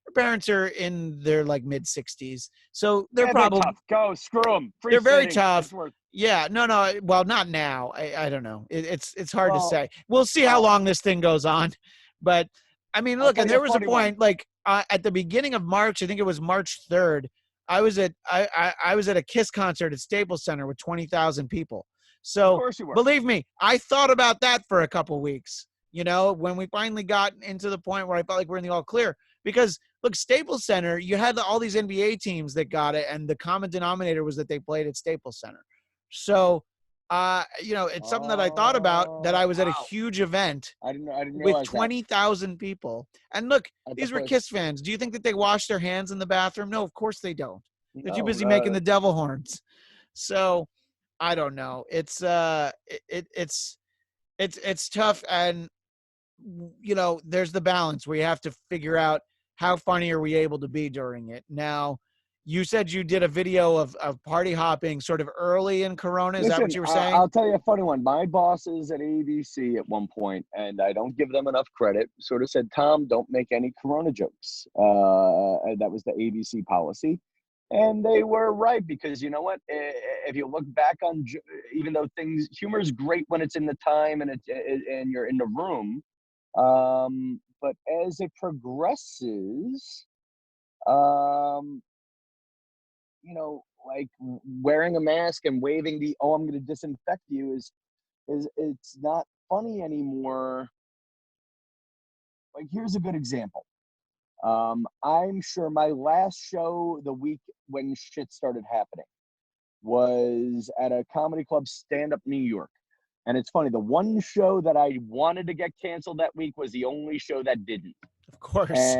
Her parents are in their like mid-60s, so they're Yeah, they're probably tough. Go screw them. Free they're very sitting. tough. It's worth. Yeah, no. Well, not now. I don't know. It's hard to Well, say. We'll see how long this thing goes on. But I mean, I'll look, tell and you a there was a funny one. point like at the beginning of March. I think it was March 3rd. I was at a Kiss concert at Staples Center with 20,000 people. Of So course you were. believe me, I thought about that for a couple weeks. You know, when we finally got into the point where I felt like we're in the all clear, because look, Staples Center, you had all these NBA teams that got it, and the common denominator was that they played at Staples Center. So, you know, it's something that I thought about, that I was at a Wow. huge event I didn't with realize that 20,000 people. And look, at the these were place. Kiss fans. Do you think that they wash their hands in the bathrough? No, of course they don't. They're too No, busy making the devil horns. So I don't know. It's tough. And you know, there's the balance where you have to figure out how funny are we able to be during it. Now, you said you did a video of party hopping sort of early in Corona. Is that what listen, you were saying? I'll tell you a funny one. My bosses at ABC at one point, and I don't give them enough credit, sort of said, Tom, don't make any Corona jokes. And that was the ABC policy. And they were right, because you know what? If you look back on, even though humor is great when it's in the time and you're in the room, but as it progresses, um, you know, like wearing a mask and waving the "oh, I'm going to disinfect you" is it's not funny anymore. Like, here's a good example. I'm sure my last show the week when shit started happening was at a comedy club, Stand Up New York. And it's funny, the one show that I wanted to get canceled that week was the only show that didn't. Of course.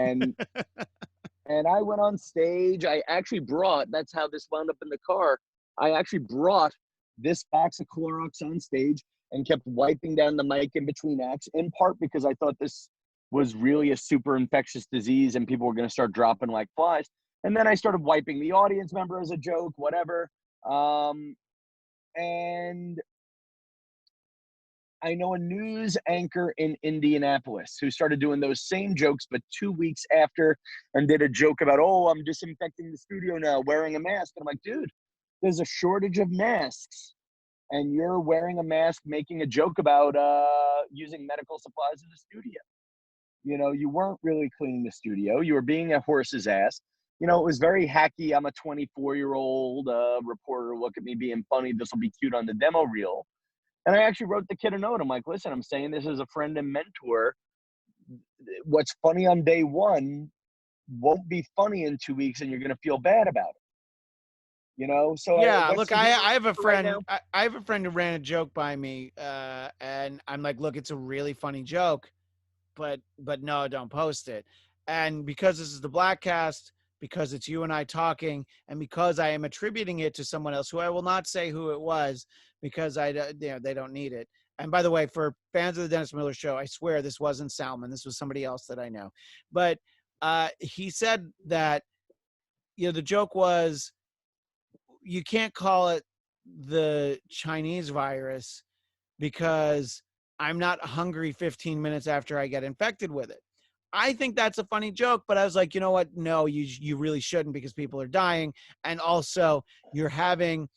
And I went on stage. I actually brought, that's how this wound up in the car. I actually brought this box of Clorox on stage and kept wiping down the mic in between acts, in part because I thought this was really a super infectious disease and people were going to start dropping like flies. And then I started wiping the audience member as a joke, whatever. And I know a news anchor in Indianapolis who started doing those same jokes, but 2 weeks after, and did a joke about, oh, I'm disinfecting the studio now, wearing a mask. And I'm like, dude, there's a shortage of masks. And you're wearing a mask, making a joke about using medical supplies in the studio. You know, you weren't really cleaning the studio. You were being a horse's ass. You know, it was very hacky. I'm a 24-year-old reporter. Look at me being funny. This will be cute on the demo reel. And I actually wrote the kid a note. I'm like, listen, I'm saying this as a friend and mentor. What's funny on day one won't be funny in 2 weeks, and you're going to feel bad about it. You know, so Yeah, what's look, the I have a right friend. now? I have a friend who ran a joke by me, and I'm like, look, it's a really funny joke, but no, don't post it. And because this is the Bladtcast, because it's you and I talking, and because I am attributing it to someone else who I will not say who it was, because you know, they don't need it. And by the way, for fans of the Dennis Miller Show, I swear this wasn't Salman. This was somebody else that I know. But he said that, you know, the joke was, you can't call it the Chinese virus because I'm not hungry 15 minutes after I get infected with it. I think that's a funny joke, but I was like, you know what? No, you really shouldn't, because people are dying. And also you're having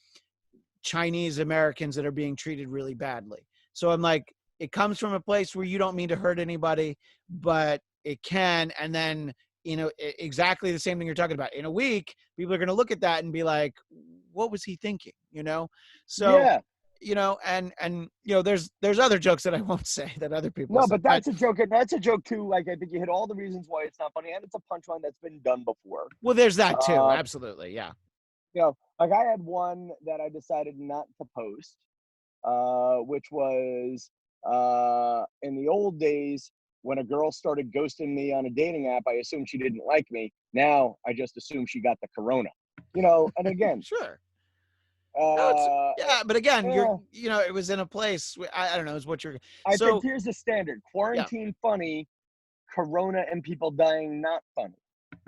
Chinese Americans that are being treated really badly. So I'm like, it comes from a place where you don't mean to hurt anybody, but it can. And then, you know, exactly the same thing you're talking about. In a week, people are going to look at that and be like, what was he thinking? You know? So, Yeah. you know, and you know, there's other jokes that I won't say that other people No, say. but that's a joke. And that's a joke too. Like, I think you hit all the reasons why it's not funny, and it's a punchline that's been done before. Well, there's that too. Uh, Absolutely. Yeah. you know, like I had one that I decided not to post, which was in the old days when a girl started ghosting me on a dating app, I assumed she didn't like me. Now I just assume she got the corona. You know, and again, Sure. No, it's, uh, yeah, but again, yeah, you know, it was in a place. I don't know, is what you're. I think So here's the standard: yeah, quarantine funny, corona and people dying not funny.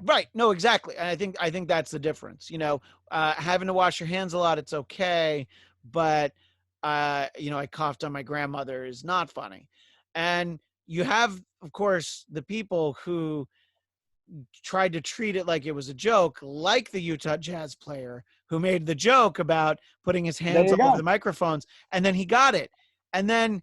right. No, exactly. And I think that's the difference. You know, having to wash your hands a lot, it's okay, but I coughed on my grandmother is not funny. And you have, of course, the people who tried to treat it like it was a joke, like the Utah Jazz player who made the joke about putting his There hands you all over go. the microphones, and then he got it. And then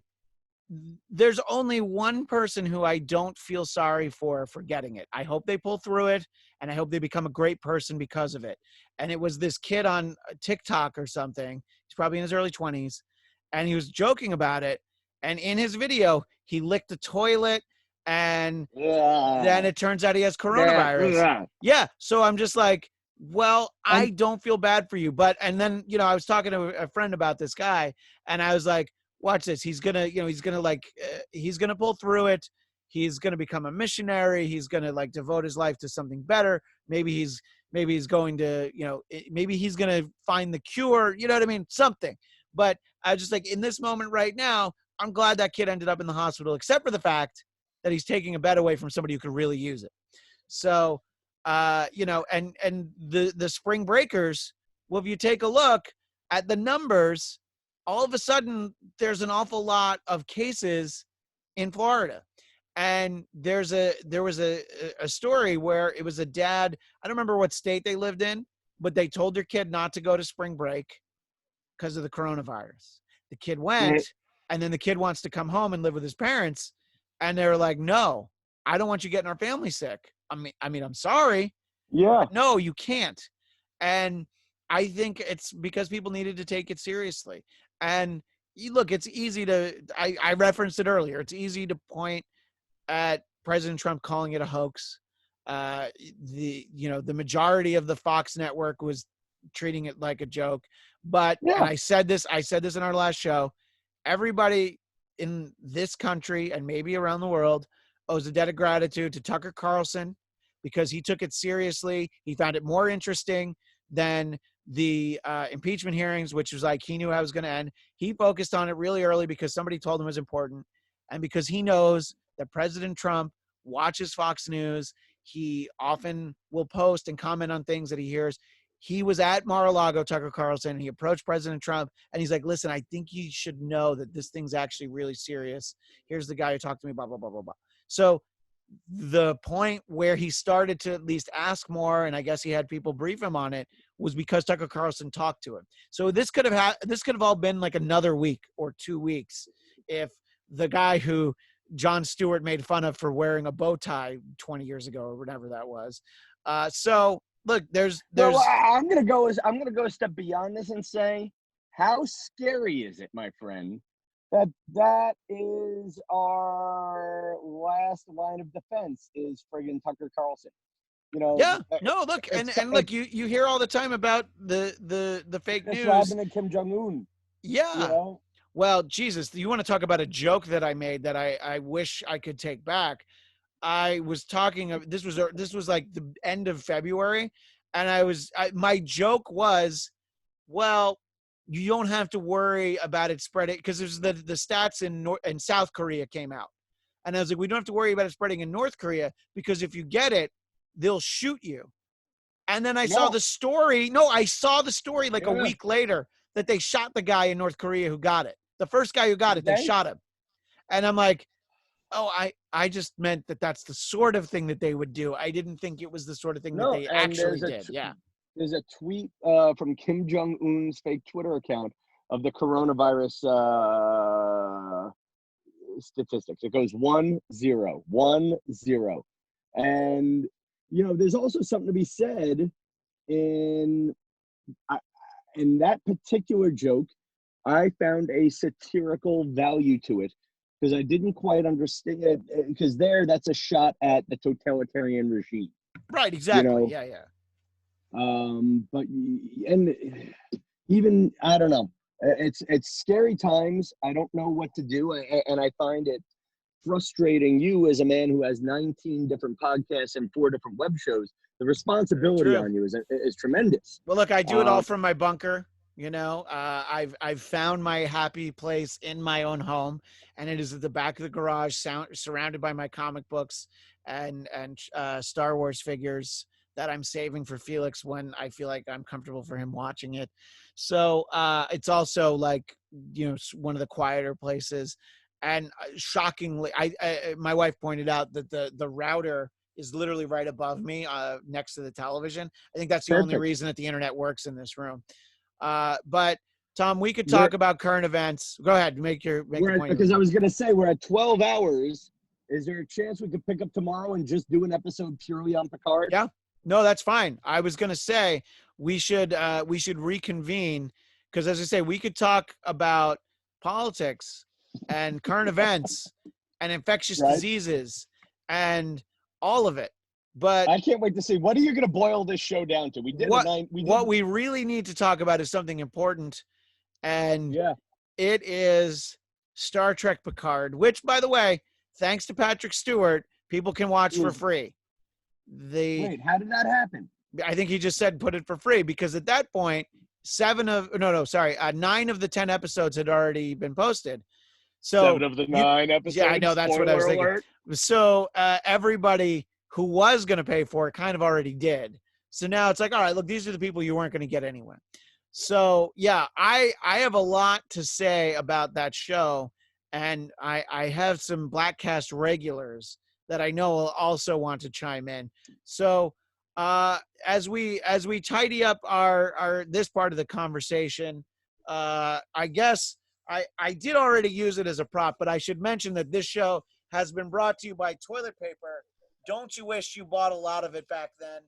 there's only one person who I don't feel sorry for getting it. I hope they pull through it, and I hope they become a great person because of it. And it was this kid on TikTok or something. He's probably in his early 20s, and he was joking about it. And in his video, he licked the toilet, and then it turns out he has coronavirus. Yeah. So I'm just like, well, I don't feel bad for you. But, and then, I was talking to a friend about this guy, and I was like, watch this. He's going to, he's going to pull through it. He's going to become a missionary. He's going to devote his life to something better. Maybe he's going to, maybe he's going to find the cure. You know what I mean? Something. But I was just like, in this moment right now, I'm glad that kid ended up in the hospital, except for the fact that he's taking a bet away from somebody who could really use it. So, and the spring breakers, well, if you take a look at the numbers, all of a sudden there's an awful lot of cases in Florida. And there was a story where it was a dad, I don't remember what state they lived in, but they told their kid not to go to spring break because of the coronavirus. The kid went, and then the kid wants to come home and live with his parents. And they were like, no, I don't want you getting our family sick. I mean, I'm sorry. Yeah. No, you can't. And I think it's because people needed to take it seriously. And look, it's easy to, I referenced it earlier. It's easy to point at President Trump calling it a hoax. The majority of the Fox network was treating it like a joke. But, and I said this in our last show, everybody in this country and maybe around the world owes a debt of gratitude to Tucker Carlson because he took it seriously. He found it more interesting than the impeachment hearings, which was like he knew how it was going to end. He focused on it really early because somebody told him it was important, and because he knows that President Trump watches Fox News. He often will post and comment on things that he hears. He was at Mar-a-Lago, Tucker Carlson, and he approached President Trump, and he's like, listen, I think you should know that this thing's actually really serious. Here's the guy who talked to me, blah, blah, blah, blah, blah. So the point where he started to at least ask more, and I guess he had people brief him on it, was because Tucker Carlson talked to him. So this could have all been like another week or 2 weeks if the guy who Jon Stewart made fun of for wearing a bow tie 20 years ago or whatever that was. So look, there's. So I'm gonna go a step beyond this and say, how scary is it, my friend, that is our last line of defense is friggin' Tucker Carlson. Yeah. No, look, and look, you hear all the time about the fake news. What happened to Kim Jong-un? Yeah. Well, Jesus, you want to talk about a joke that I made that I wish I could take back. I was talking, this was like the end of February, and my joke was, well, you don't have to worry about it spreading, because there's the stats in South Korea came out. And I was like, we don't have to worry about it spreading in North Korea, because if you get it, they'll shoot you. And then I saw the story. No, I saw the story like a week later that they shot the guy in North Korea who got it. The first guy who got it, they shot him. And I'm like, oh, I just meant that that's the sort of thing that they would do. I didn't think it was the sort of thing that they actually did. There's a tweet from Kim Jong-un's fake Twitter account of the coronavirus statistics. It goes 1-0, 1-0. And, there's also something to be said in that particular joke. I found a satirical value to it because I didn't quite understand it, because that's a shot at the totalitarian regime. Right, exactly. Yeah. But and even, I don't know, it's scary times. I don't know what to do, and I find it frustrating. You, as a man who has 19 different podcasts and 4 different web shows, the responsibility on you is tremendous. Well, look, I do it all from my bunker. I've found my happy place in my own home, and it is at the back of the garage, surrounded by my comic books and Star Wars figures that I'm saving for Felix when I feel like I'm comfortable for him watching it. So it's also like, one of the quieter places. And shockingly, my wife pointed out that the router is literally right above me, next to the television. I think that's the only reason that the internet works in this room. But Tom, we could talk about current events. Go ahead, make your point. Because I was going to say we're at 12 hours. Is there a chance we could pick up tomorrow and just do an episode purely on Picard? Yeah, no, that's fine. I was going to say we should reconvene because, as I say, we could talk about politics and current events and infectious diseases and all of it. But I can't wait to see, what are you going to boil this show down to? What we really need to talk about is something important, and it is Star Trek Picard, which, by the way, thanks to Patrick Stewart, people can watch for free. Wait, how did that happen? I think he just said put it for free because at that point, 9 of the 10 episodes had already been posted. So 7 of the 9 episodes. Yeah, I know, that's what I was thinking. So everybody who was going to pay for it kind of already did. So now it's like, all right, look, these are the people you weren't going to get anyway. So yeah, I have a lot to say about that show, and I have some Bladtcast regulars that I know will also want to chime in. So as we tidy up our this part of the conversation, I guess I did already use it as a prop, but I should mention that this show has been brought to you by toilet paper. Don't you wish you bought a lot of it back then?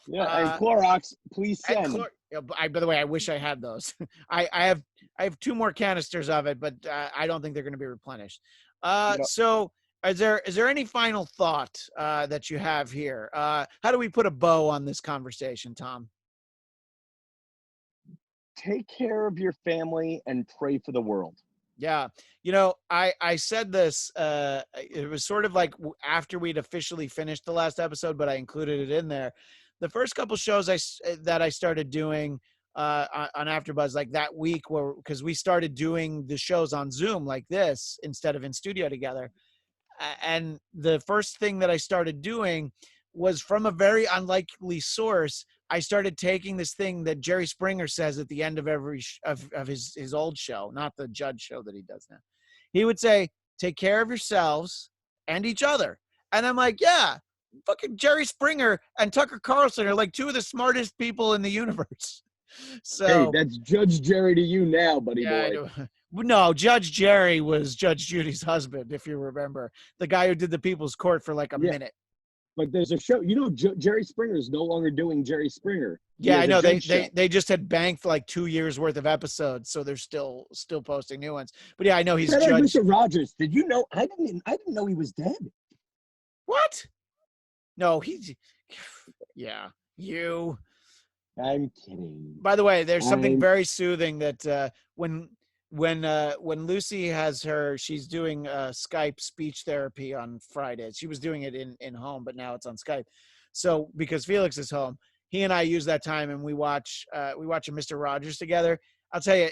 Yeah, and Clorox, please send. By the way, I wish I had those. I have 2 more canisters of it, but I don't think they're going to be replenished. So is there any final thought that you have here? How do we put a bow on this conversation, Tom? Take care of your family and pray for the world. Yeah. I said this, it was sort of like after we'd officially finished the last episode, but I included it in there. The first couple shows that I started doing on AfterBuzz like that week, because we started doing the shows on Zoom like this instead of in studio together. And the first thing that I started doing was from a very unlikely source. I started taking this thing that Jerry Springer says at the end of every of his old show, not the Judge show that he does now. He would say, "Take care of yourselves and each other." And I'm like, yeah, fucking Jerry Springer and Tucker Carlson are like 2 of the smartest people in the universe. So hey, that's Judge Jerry to you now, buddy boy. No, Judge Jerry was Judge Judy's husband, if you remember. The guy who did the People's Court for like a minute. But there's a show, Jerry Springer is no longer doing Jerry Springer. Yeah, I know. They just had banked like 2 years worth of episodes, so they're still posting new ones. But yeah, I know he's Judge. Like Mr. Rogers. Did you know? I didn't know he was dead. What? No, you. I'm kidding. By the way, there's something very soothing that when Lucy she's doing Skype speech therapy on Fridays. She was doing it in home, but now it's on Skype. So because Felix is home, he and I use that time and we watch a Mr. Rogers together. I'll tell you,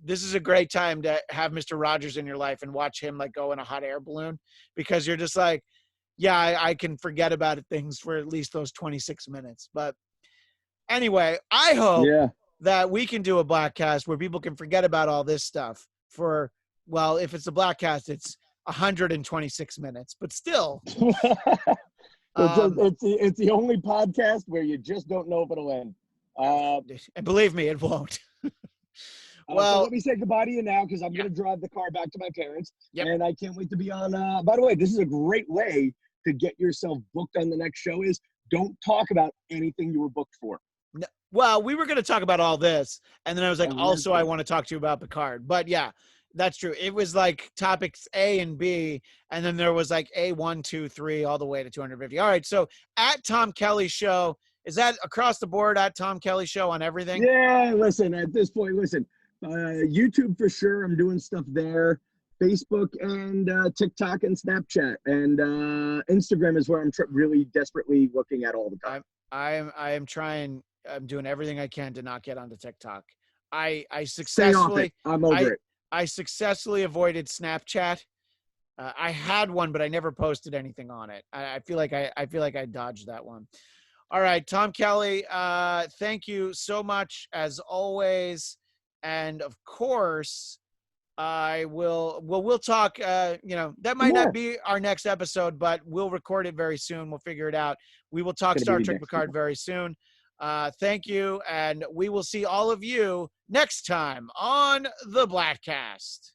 this is a great time to have Mr. Rogers in your life and watch him like go in a hot air balloon, because you're just like, yeah, I can forget about things for at least those 26 minutes. But anyway, I hope that we can do a Bladtcast where people can forget about all this stuff for, well, if it's a Bladtcast, it's 126 minutes, but still. It's the only podcast where you just don't know if it'll end. And believe me, it won't. Well, so let me say goodbye to you now, because I'm going to drive the car back to my parents. And I can't wait to be on. By the way, this is a great way to get yourself booked on the next show is don't talk about anything you were booked for. No, well, we were going to talk about all this. And then I was like, I want to talk to you about Picard. But yeah, that's true. It was like topics A and B. And then there was like A1, 2, 3, all the way to 250. All right. So at Tom Kelly Show, is that across the board at Tom Kelly Show on everything? Yeah. Listen, at this point, YouTube for sure. I'm doing stuff there. Facebook and TikTok and Snapchat and Instagram is where I'm really desperately looking at all the time. I am trying. I'm doing everything I can to not get onto TikTok. I successfully. I'm over it. I successfully avoided Snapchat. I had one, but I never posted anything on it. I feel like I dodged that one. All right, Tom Kelly, thank you so much as always. And of course, we'll talk, that might not be our next episode, but we'll record it very soon. We'll figure it out. We will talk Star Trek Picard very soon. Thank you. And we will see all of you next time on the Bladtcast.